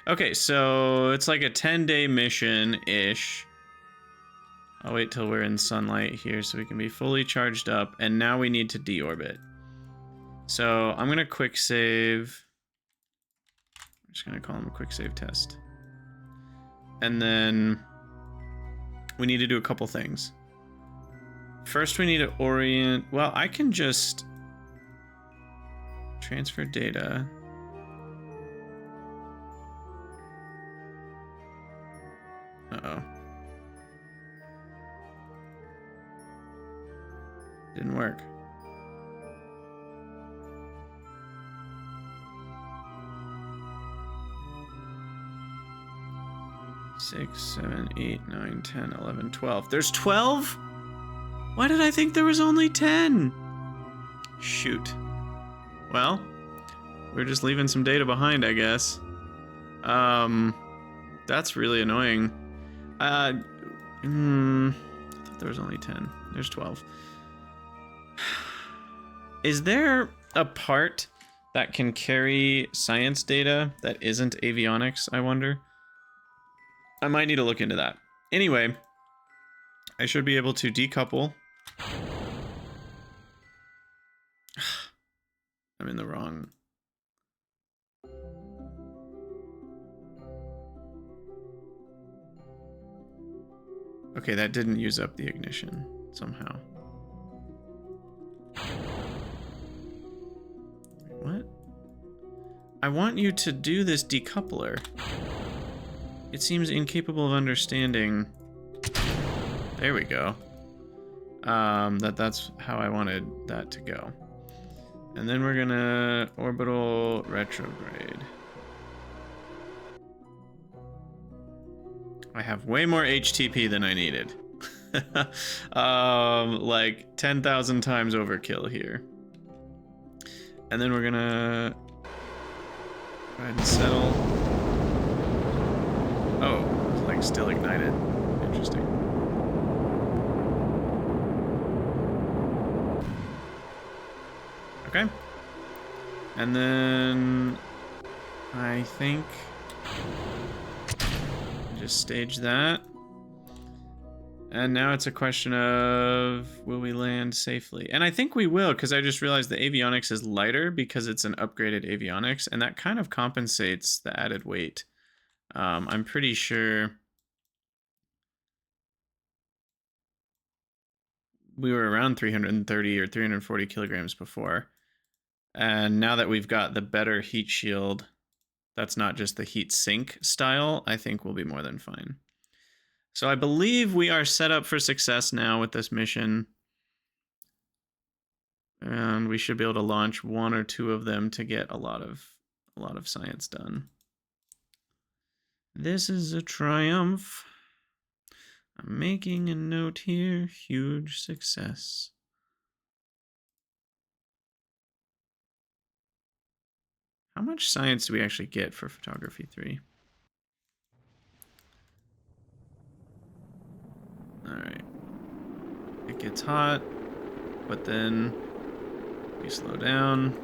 Okay, so it's like a 10-day mission-ish. I'll wait till we're in sunlight here so we can be fully charged up, and now we need to deorbit. So I'm gonna quick save. I'm just gonna call him a quick save test. And then we need to do a couple things. First, we need to orient. Well, I can just transfer data. Uh-oh. Didn't work. Six, 7, 8, 9, 10, 11, 12. There's 12? Why did I think there was only 10? Shoot. Well, we're just leaving some data behind, I guess. That's really annoying. I thought there was only 10. There's 12. Is there a part that can carry science data that isn't avionics, I wonder? I might need to look into that. Anyway, I should be able to decouple. I'm in the wrong. Okay, that didn't use up the ignition somehow. What? I want you to do this decoupler. It seems incapable of understanding. There we go. That's how I wanted that to go. And then we're gonna orbital retrograde. I have way more HTP than I needed. Like 10,000 times overkill here. And then we're gonna go ahead and settle. Oh, it's like still ignited. Interesting. Okay. And then I think just stage that. And now it's a question of, will we land safely? And I think we will, because I just realized the avionics is lighter because it's an upgraded avionics, and that kind of compensates the added weight. I'm pretty sure we were around 330 or 340 kilograms before. And now that we've got the better heat shield, that's not just the heat sink style, I think we'll be more than fine. So I believe we are set up for success now with this mission. And we should be able to launch 1 or 2 of them to get a lot of science done. This is a triumph. I'm making a note here. Huge success. How much science do we actually get for photography 3? Alright. It gets hot, but then we slow down.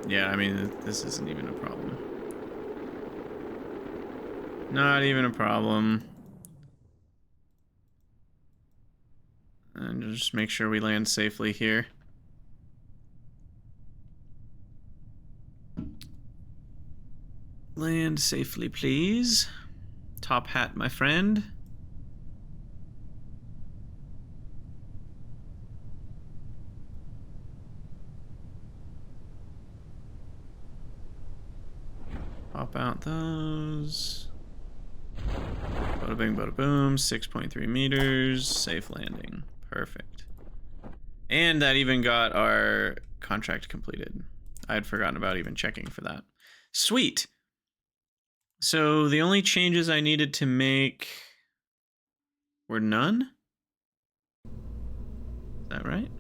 Yeah, I mean, this isn't even a problem. Not even a problem. And just make sure we land safely here. Land safely, please. Top hat, my friend. Pop out those. Bada bing, bada boom. 6.3 meters. Safe landing. Perfect. And that even got our contract completed. I had forgotten about even checking for that. Sweet. So the only changes I needed to make were none? Is that right?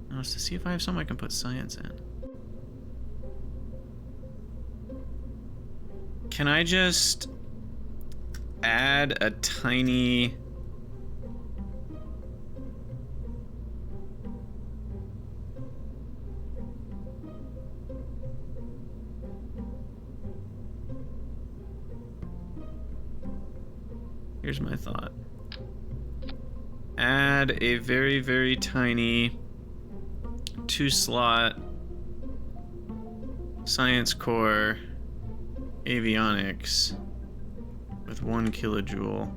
No, it's to see if I have something I can put science in. Can I just add a tiny... Here's my thought. Add a very, very tiny 2-slot science core avionics with 1 kilojoule.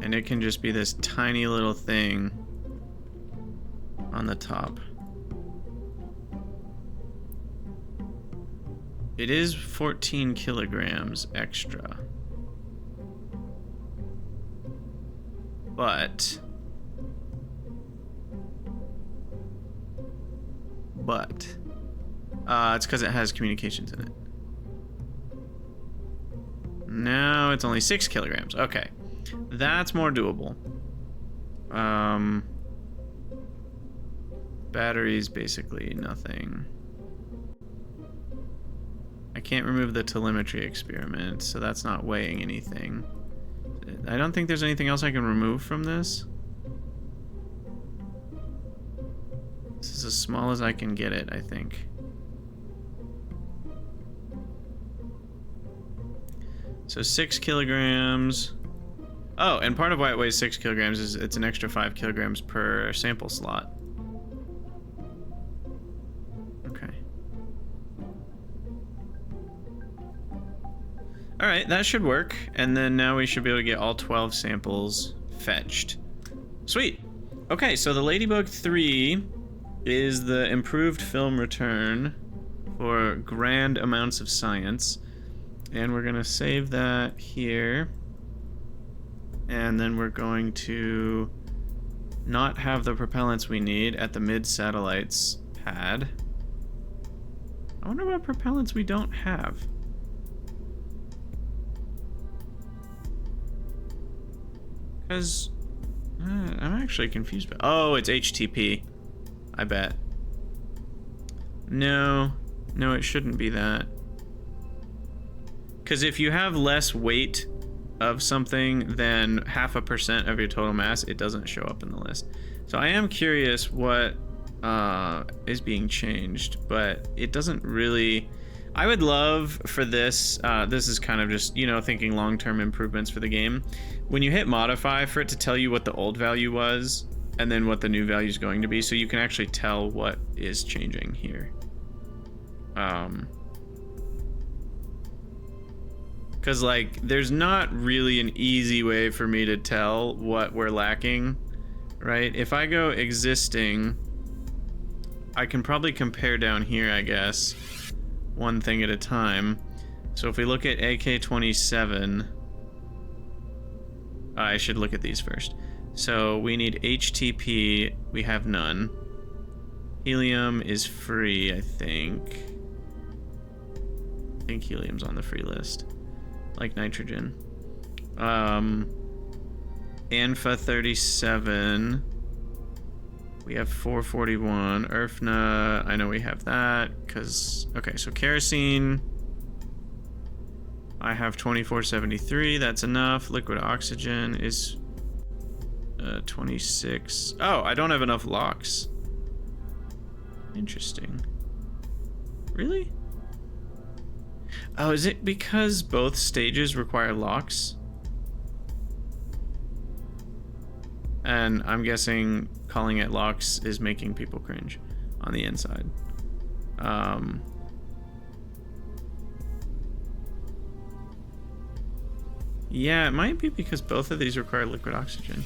And it can just be this tiny little thing on the top. It is 14 kilograms extra. But it's because it has communications in it. Now it's only 6 kilograms. Okay, that's more doable. Batteries, basically nothing. I can't remove the telemetry experiment, so that's not weighing anything. I don't think there's anything else I can remove from this. This is as small as I can get it, I think. So 6 kilograms. Oh, and part of why it weighs 6 kilograms is it's an extra 5 kilograms per sample slot. Okay. Alright, that should work. And then now we should be able to get all 12 samples fetched. Sweet. Okay, so the Ladybug 3 is the improved film return for grand amounts of science. And we're going to save that here. And then we're going to not have the propellants we need at the mid-satellites pad. I wonder what propellants we don't have. Because I'm actually confused. Oh, it's HTP. I bet. No, it shouldn't be that. Because if you have less weight of something than 0.5% of your total mass, it doesn't show up in the list. So I am curious what is being changed, but it doesn't really... I would love for this, this is kind of just, you know, thinking long-term improvements for the game. When you hit modify, for it to tell you what the old value was, and then what the new value is going to be, so you can actually tell what is changing here. Because, like, there's not really an easy way for me to tell what we're lacking, right? If I go existing, I can probably compare down here, I guess, one thing at a time. So if we look at AK-27, I should look at these first. So we need HTP. We have none. Helium is free, I think. I think helium's on the free list. Like nitrogen. Anfa 37. We have 441. Erfna, I know we have that, because... Okay, so kerosene... I have 2473, that's enough. Liquid oxygen is 26. Oh, I don't have enough locks. Interesting. Really? Oh, is it because both stages require locks? And I'm guessing calling it locks is making people cringe on the inside. Yeah, it might be because both of these require liquid oxygen.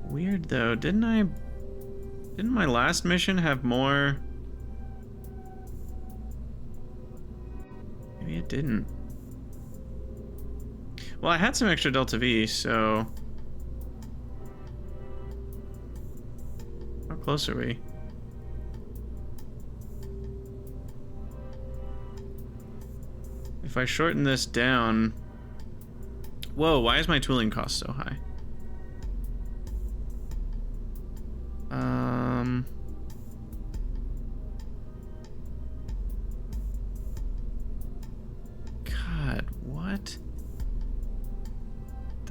Weird though, didn't my last mission have more? Maybe it didn't. Well, I had some extra Delta V, so... How close are we? If I shorten this down... Whoa, why is my tooling cost so high? God, what?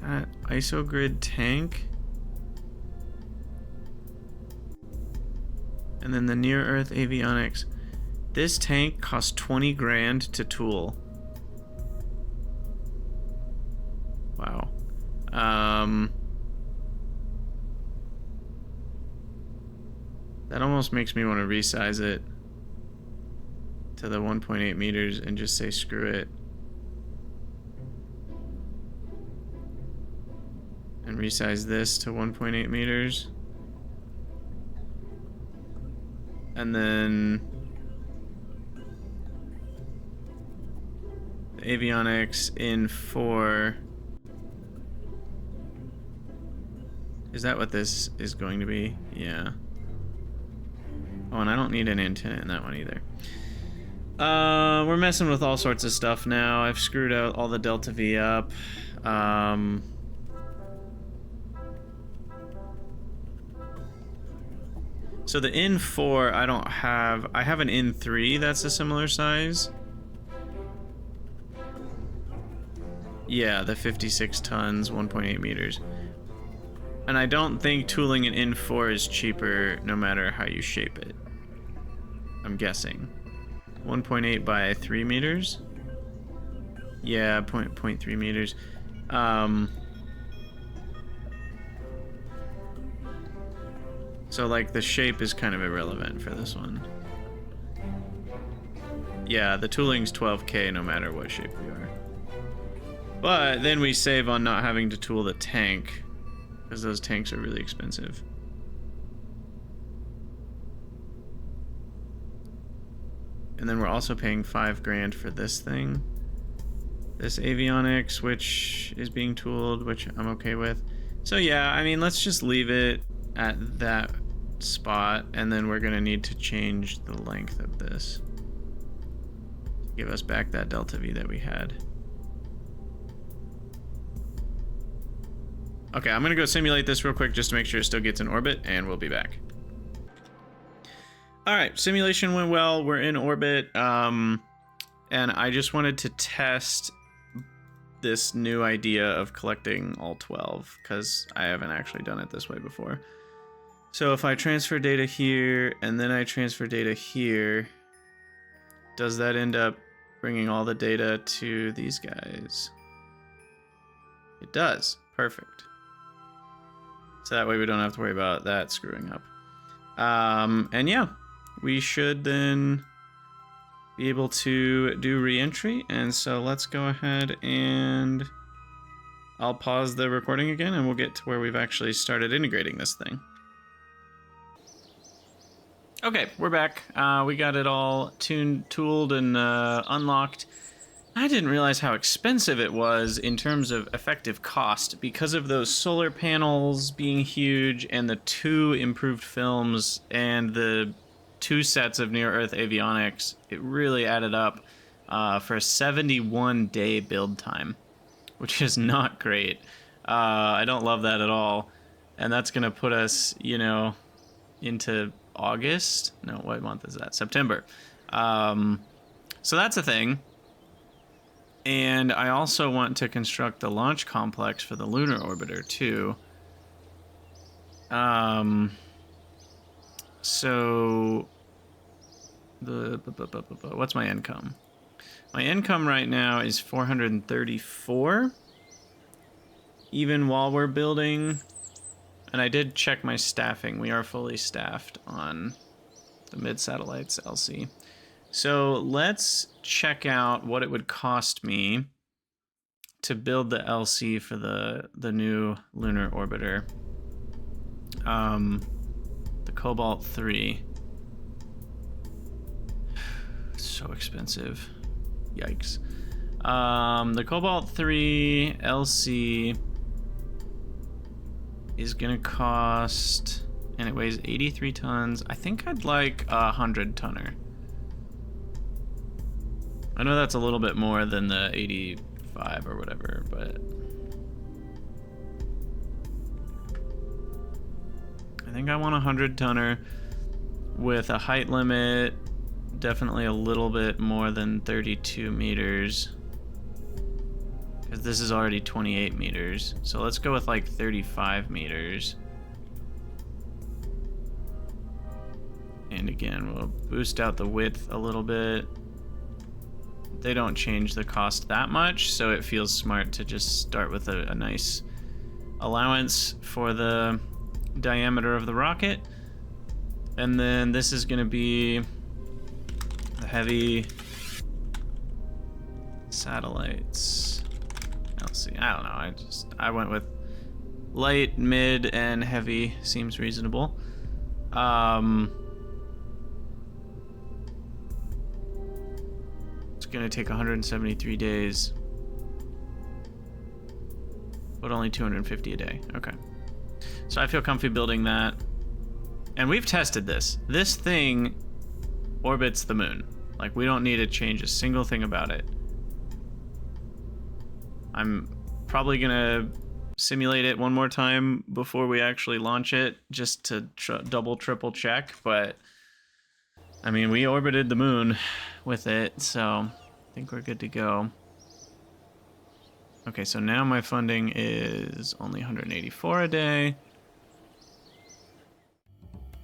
That isogrid tank? And then the near-Earth avionics. This tank cost 20 grand to tool. Wow. That almost makes me want to resize it to the 1.8 meters and just say screw it. And resize this to 1.8 meters. And then the avionics in 4. Is that what this is going to be? Yeah. Oh, and I don't need an antenna in that one either. We're messing with all sorts of stuff now. I've screwed out all the Delta V up. So the N4 I don't have. I have an N3 that's a similar size. Yeah, the 56 tons, 1.8 meters. And I don't think tooling an N4 is cheaper no matter how you shape it. I'm guessing. 1.8 by 3 meters? Yeah, 0.3 meters. So like the shape is kind of irrelevant for this one. Yeah, the tooling's 12K no matter what shape we are. But then we save on not having to tool the tank, because those tanks are really expensive. And then we're also paying 5 grand for this thing. This avionics, which is being tooled, which I'm okay with. So yeah, I mean, let's just leave it at that spot, and then we're gonna need to change the length of this to give us back that Delta V that we had. Okay, I'm gonna go simulate this real quick just to make sure it still gets in orbit, and we'll be back. All right, simulation went well. We're in orbit, and I just wanted to test this new idea of collecting all 12, because I haven't actually done it this way before. So if I transfer data here, and then I transfer data here, does that end up bringing all the data to these guys? It does. Perfect. So that way we don't have to worry about that screwing up. And yeah, we should then be able to do re-entry. And so let's go ahead and I'll pause the recording again and we'll get to where we've actually started integrating this thing. Okay, we're back. We got it all tooled and unlocked. I didn't realize how expensive it was in terms of effective cost because of those solar panels being huge and the 2 improved films and the 2 sets of near-Earth avionics. It really added up for a 71-day build time, which is not great. I don't love that at all. And that's going to put us, you know, into August. No, what month is that? September. So that's a thing. And I also want to construct the launch complex for the lunar orbiter too. So what's my income? My income right now is 434. Even while we're building, and I did check my staffing. We are fully staffed on the mid-satellites LC. So let's check out what it would cost me to build the LC for the new lunar orbiter. The Cobalt 3. So expensive. Yikes. The Cobalt 3 LC is gonna cost, and it weighs 83 tons. I think I'd like a 100-tonner. I know that's a little bit more than the 85 or whatever, but I think I want a 100-tonner with a height limit, definitely a little bit more than 32 meters. Because this is already 28 meters. So let's go with like 35 meters. And again, we'll boost out the width a little bit. They don't change the cost that much, so it feels smart to just start with a nice allowance for the diameter of the rocket. And then this is going to be the heavy satellites. Let's see. I don't know. I went with light, mid, and heavy. Seems reasonable. It's gonna take 173 days, but only 250 a day. Okay. So I feel comfy building that. And we've tested this. This thing orbits the moon. Like, we don't need to change a single thing about it. I'm probably gonna simulate it one more time before we actually launch it, just to double, triple check. But I mean, we orbited the moon with it, so I think we're good to go. Okay, so now my funding is only 184 a day.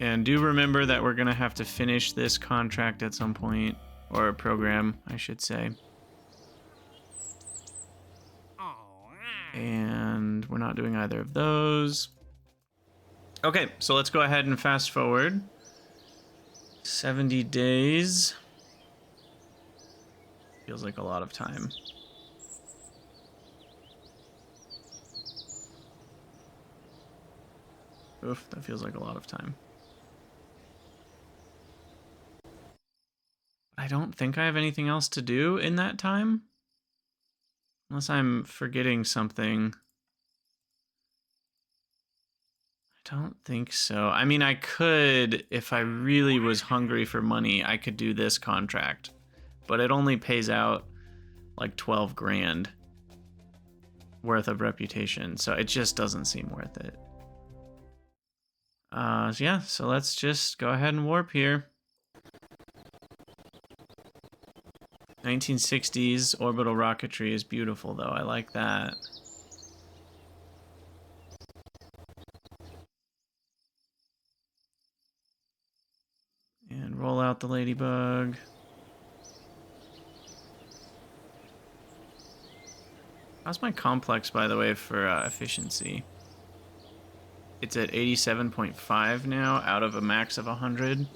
And do remember that we're gonna have to finish this contract at some point, or a program, I should say. And we're not doing either of those. Okay, so let's go ahead and fast forward. 70 days. Feels like a lot of time. Oof, that feels like a lot of time. I don't think I have anything else to do in that time. Unless I'm forgetting something. I don't think so. I mean, I could, if I really was hungry for money, I could do this contract. But it only pays out like 12 grand worth of reputation. So it just doesn't seem worth it. So yeah, so let's just go ahead and warp here. 1960s orbital rocketry is beautiful, though. I like that. And roll out the ladybug. How's my complex, by the way, for efficiency? It's at 87.5 now, out of a max of 100.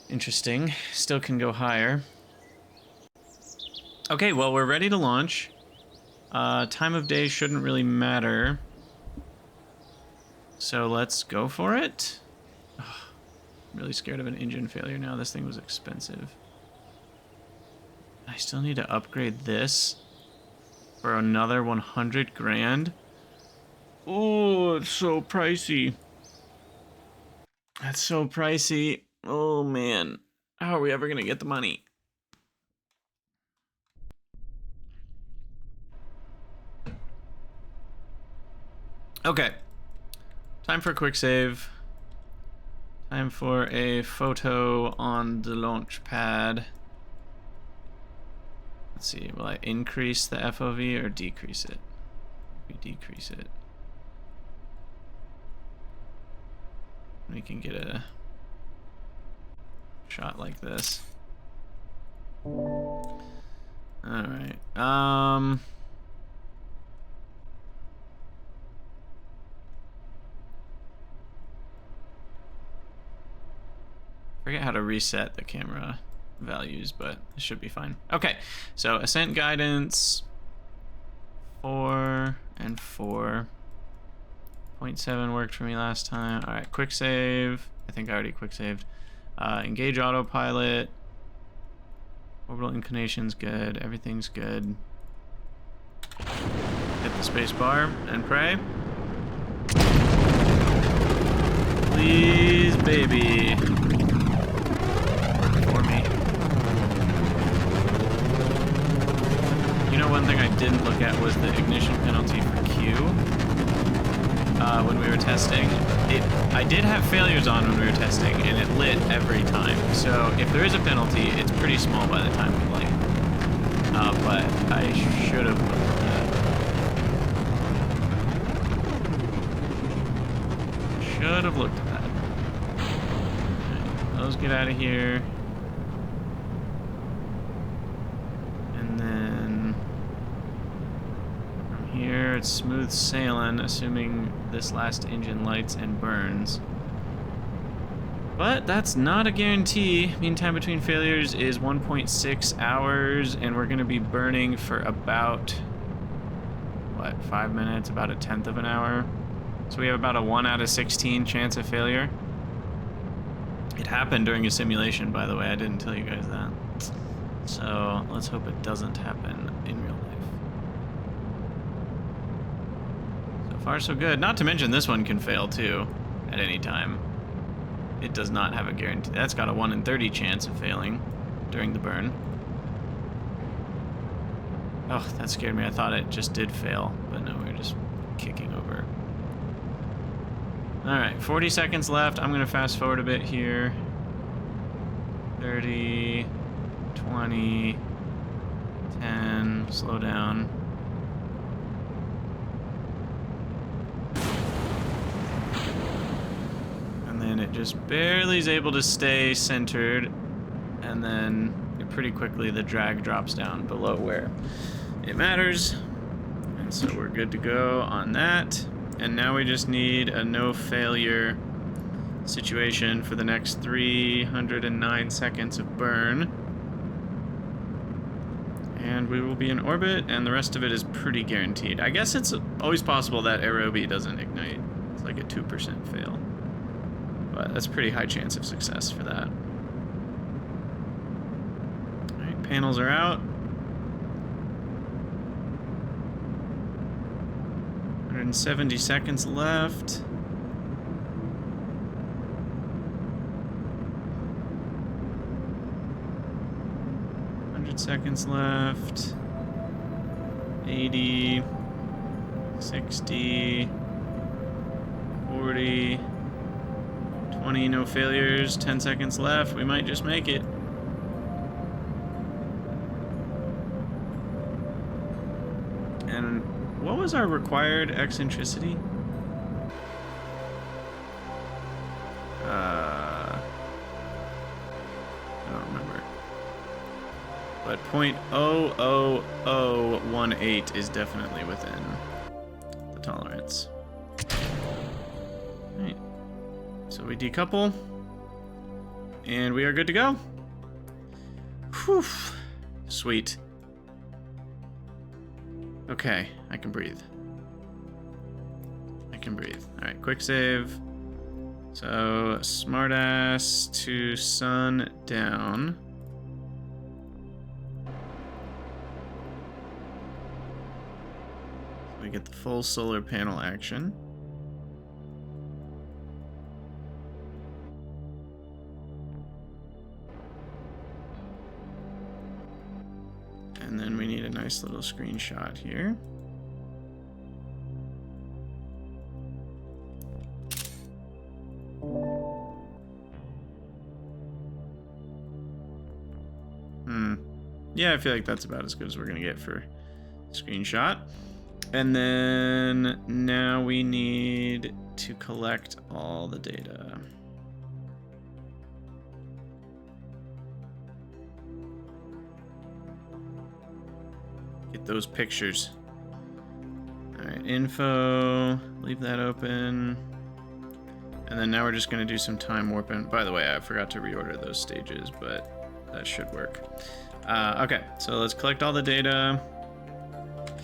Interesting. Still can go higher. Okay, well, we're ready to launch. Time of day shouldn't really matter. So let's go for it. Ugh, I'm really scared of an engine failure now. This thing was expensive. I still need to upgrade this for another 100 grand. Oh, it's so pricey. That's so pricey. Oh, man. How are we ever going to get the money? Okay. Time for a quick save. Time for a photo on the launch pad. Let's see, will I increase the FOV or decrease it? We decrease it. We can get a shot like this. Alright. Forget how to reset the camera values, but it should be fine. Okay, so ascent guidance 4 and 4. 0.7 worked for me last time. All right, quick save. I think I already quick saved. Engage autopilot. Orbital inclination's good. Everything's good. Hit the space bar and pray. Please, baby. Work for me. You know, one thing I didn't look at was the ignition penalty for Q. When we were testing, I did have failures on when we were testing, and it lit every time. So if there is a penalty, it's pretty small by the time we light. But I should have looked at that. Should have looked at that. Right, those get out of here. And then from here, it's smooth sailing, assuming this last engine lights and burns. But that's not a guarantee. Mean time between failures is 1.6 hours, and we're gonna be burning for about, what, 5 minutes, about 1/10 of an hour. So we have about a 1 out of 16 chance of failure. It happened during a simulation, by the way. I didn't tell you guys that. So let's hope it doesn't happen in real life. So far, so good. Not to mention this one can fail too at any time. It does not have a guarantee. That's got a 1 in 30 chance of failing during the burn. Oh, that scared me. I thought it just did fail, but no, we were just kicking over. All right, 40 seconds left. I'm gonna fast forward a bit here. 30, 20, 10, slow down. And then it just barely is able to stay centered, and then pretty quickly the drag drops down below where it matters. And so we're good to go on that. And now we just need a no failure situation for the next 309 seconds of burn. And we will be in orbit, and the rest of it is pretty guaranteed. I guess it's always possible that aerobie doesn't ignite. It's like a 2% fail. But that's a pretty high chance of success for that. Alright, panels are out. 170 seconds left. Seconds left. 80, 60, 40, 20, no failures, 10 seconds left. We might just make it. And what was our required eccentricity? I don't remember. But 0.00018 is definitely within the tolerance. Alright. So we decouple. And we are good to go. Whew. Sweet. Okay, I can breathe. I can breathe. Alright, quick save. So, smartass to sun down. to get the full solar panel action. And then we need a nice little screenshot here. Yeah, I feel like that's about as good as we're gonna get for screenshot. And then now we need to collect all the data. Get those pictures. All right, info, leave that open. And then now we're just gonna do some time warping. By the way, I forgot to reorder those stages, but that should work. Okay, so let's collect all the data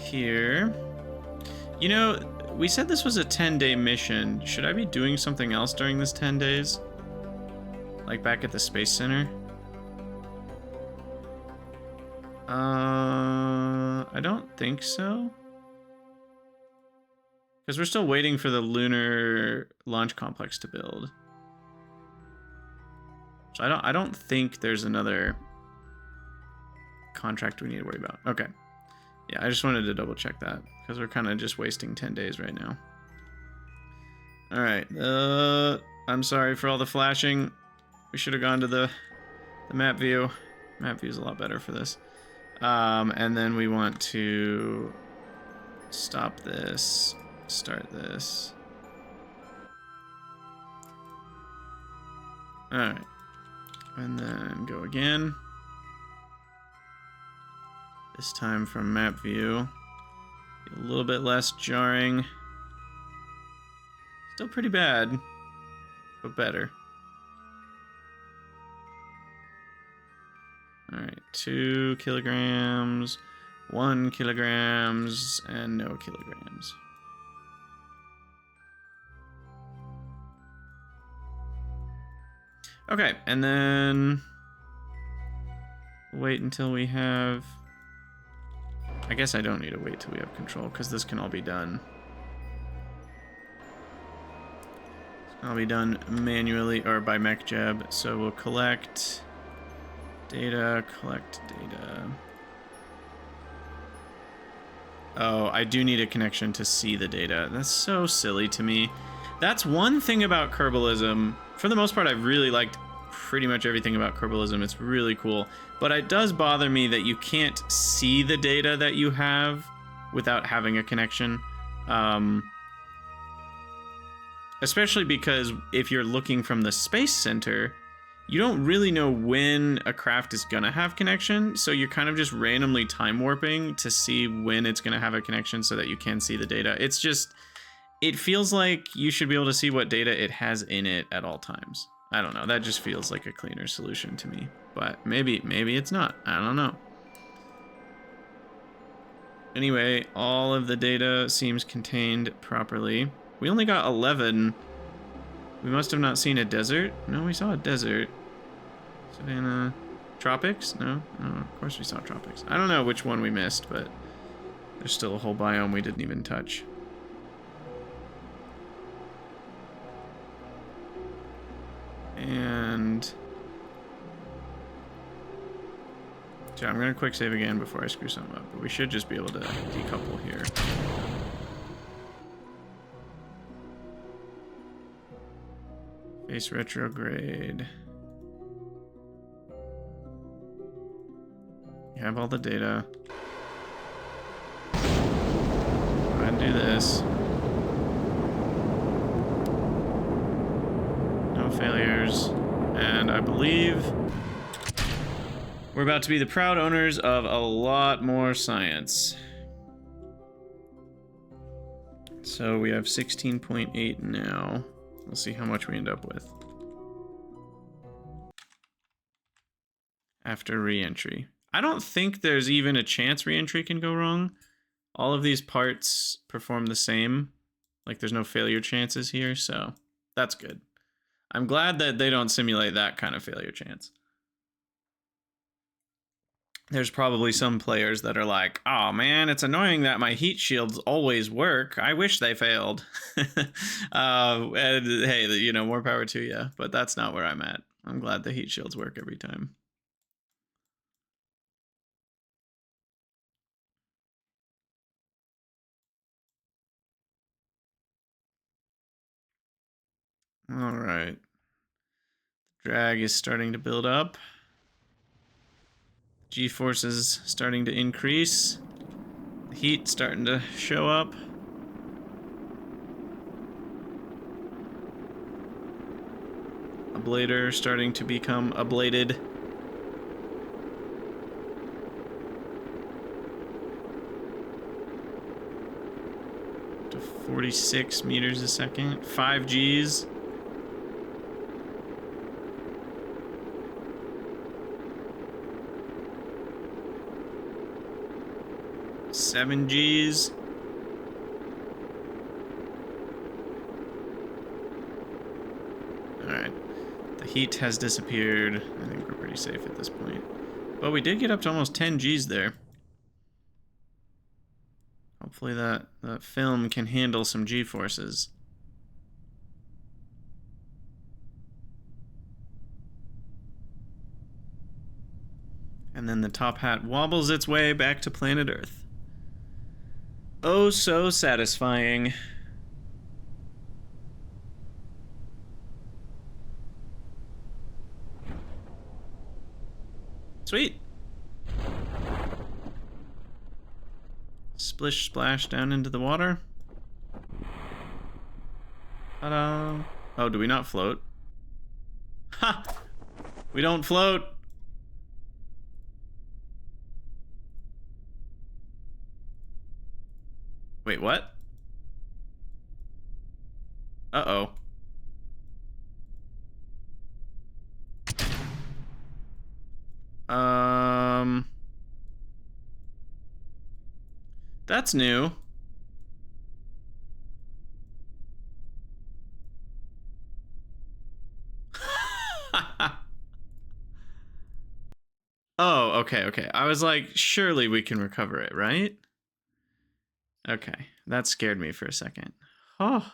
here. You know, we said this was a 10-day mission. Should I be doing something else during this 10 days? Like back at the Space Center? I don't think so. Because we're still waiting for the lunar launch complex to build. So I don't think there's another contract we need to worry about. Okay. Yeah, I just wanted to double check that because we're kind of just wasting 10 days right now. All right. I'm sorry for all the flashing. We should have gone to the map view. Map view is a lot better for this. And then we want to stop this, start this. All right. And then go again. This time from map view. A little bit less jarring. Still pretty bad, but better. All right, 2 kilograms, 1 kilograms, and no kilograms. Okay, and then wait until we have... I guess I don't need to wait till we have control, because this can all be done. I'll be done manually, or by mechjab. So we'll collect data, collect data. Oh, I do need a connection to see the data. That's so silly to me. That's one thing about Kerbalism. For the most part, I've really liked pretty much everything about Kerbalism. It's really cool. But it does bother me that you can't see the data that you have without having a connection. Especially because if you're looking from the Space Center, you don't really know when a craft is gonna have connection, so you're kind of just randomly time warping to see when it's gonna have a connection so that you can see the data. It's just, it feels like you should be able to see what data it has in it at all times. I don't know, that just feels like a cleaner solution to me, but maybe it's not, I don't know. Anyway, all of the data seems contained properly. We only got 11. We must have not seen a desert. No, we saw a desert. Savannah. Tropics? No? Oh, of course we saw tropics. I don't know which one we missed, but there's still a whole biome we didn't even touch. And... so I'm going to quick save again before I screw something up, but we should just be able to decouple here. Face retrograde. You have all the data. Go ahead and do this. No failures. And I believe we're about to be the proud owners of a lot more science. So we have 16.8 now. We'll see how much we end up with after re-entry. I don't think there's even a chance re-entry can go wrong. All of these parts perform the same. Like there's no failure chances here, so that's good. I'm glad that they don't simulate that kind of failure chance. there's probably some players that are like, oh man, it's annoying that my heat shields always work. I wish they failed. And hey, you know, more power to you. But that's not where I'm at. I'm glad the heat shields work every time. All right. Drag is starting to build up. G-force is starting to increase. The heat starting to show up. Ablator starting to become ablated. To 46 meters a second. 5 Gs. Seven Gs. Alright. The heat has disappeared. I think we're pretty safe at this point. But we did get up to almost 10 Gs there. Hopefully that film can handle some G-forces. And then the top hat wobbles its way back to planet Earth. Oh, so satisfying. Sweet. Splish splash down into the water. Ta-da. Oh, do we not float? Ha! We don't float. Wait, what? Uh-oh. That's new. Oh, okay. I was like, surely we can recover it, right? Okay, that scared me for a second. Oh,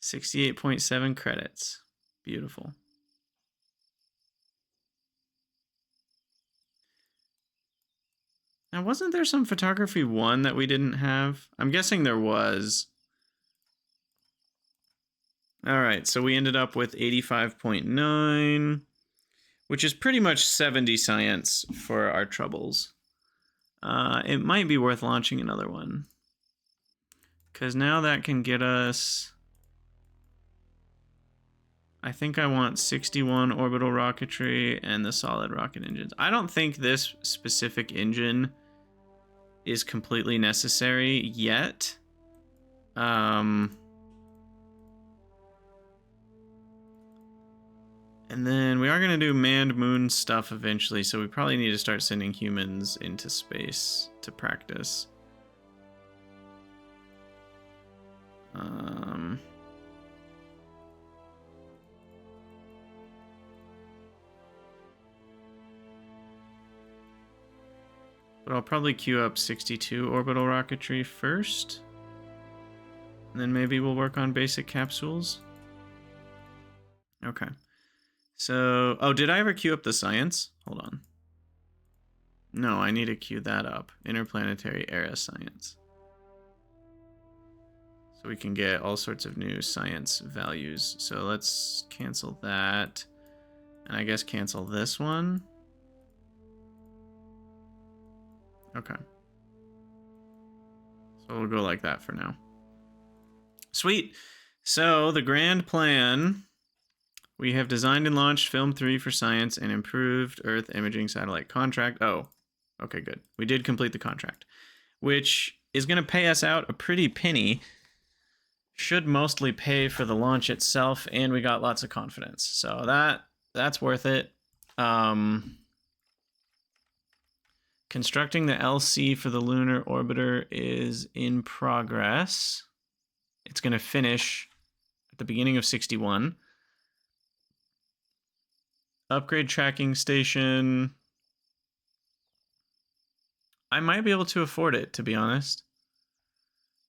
68.7 credits. Beautiful. Now, wasn't there some photography 1 that we didn't have? I'm guessing there was. All right, so we ended up with 85.9, which is pretty much 70 science for our troubles. It might be worth launching another one, because now that can get us... I think I want 61 orbital rocketry and the solid rocket engines. I don't think this specific engine is completely necessary yet. And then we are going to do manned moon stuff eventually, so we probably need to start sending humans into space to practice. But I'll probably queue up 62 orbital rocketry first. And then maybe we'll work on basic capsules. Okay. So, oh, did I ever queue up the science? Hold on. No, I need to queue that up. Interplanetary era science. So we can get all sorts of new science values. So let's cancel that. And I guess cancel this one. Okay. So we'll go like that for now. Sweet. So the grand plan, we have designed and launched Film 3 for science and improved Earth imaging satellite contract. Oh, okay, good. We did complete the contract, which is going to pay us out a pretty penny. Should mostly pay for the launch itself, and we got lots of confidence. So that's worth it. Constructing the LC for the lunar orbiter is in progress. It's going to finish at the beginning of 61. Upgrade tracking station. I might be able to afford it, to be honest.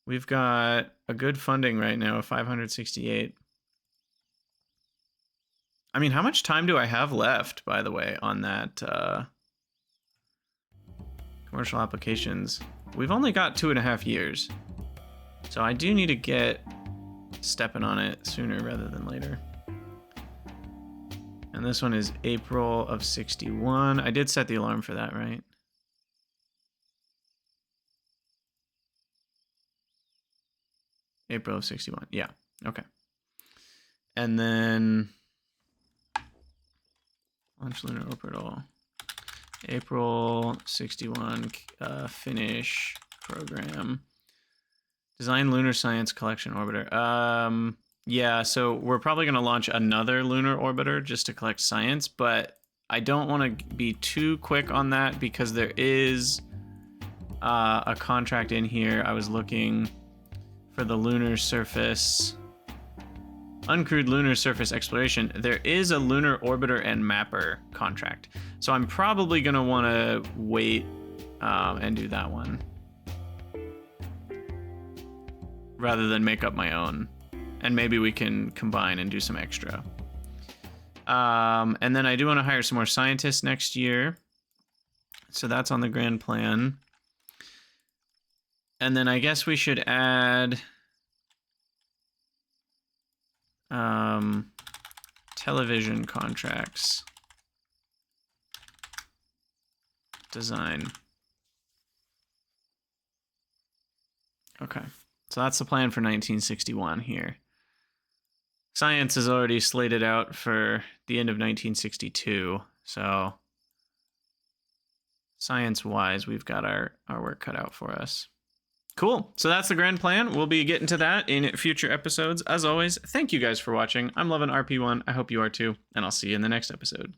We've got a good funding right now of 568. I mean, how much time do I have left, by the way, on that commercial applications? We've only got 2.5 years. So I do need to get stepping on it sooner rather than later. And this one is April of 61. I did set the alarm for that, right? April of 61. Yeah. Okay. And then launch lunar orbital. April 61 finish program. Design lunar science collection orbiter. Yeah, so we're probably going to launch another lunar orbiter just to collect science, but I don't want to be too quick on that because there is a contract in here. I was looking for the lunar surface, uncrewed lunar surface exploration. There is a lunar orbiter and mapper contract. So I'm probably going to want to wait and do that one rather than make up my own. And maybe we can combine and do some extra. And then I do want to hire some more scientists next year. So that's on the grand plan. And then I guess we should add television contracts. Design. Okay. So that's the plan for 1961 here. Science is already slated out for the end of 1962. So science-wise, we've got our work cut out for us. Cool. So that's the grand plan. We'll be getting to that in future episodes. As always, thank you guys for watching. I'm loving RP1. I hope you are too. And I'll see you in the next episode.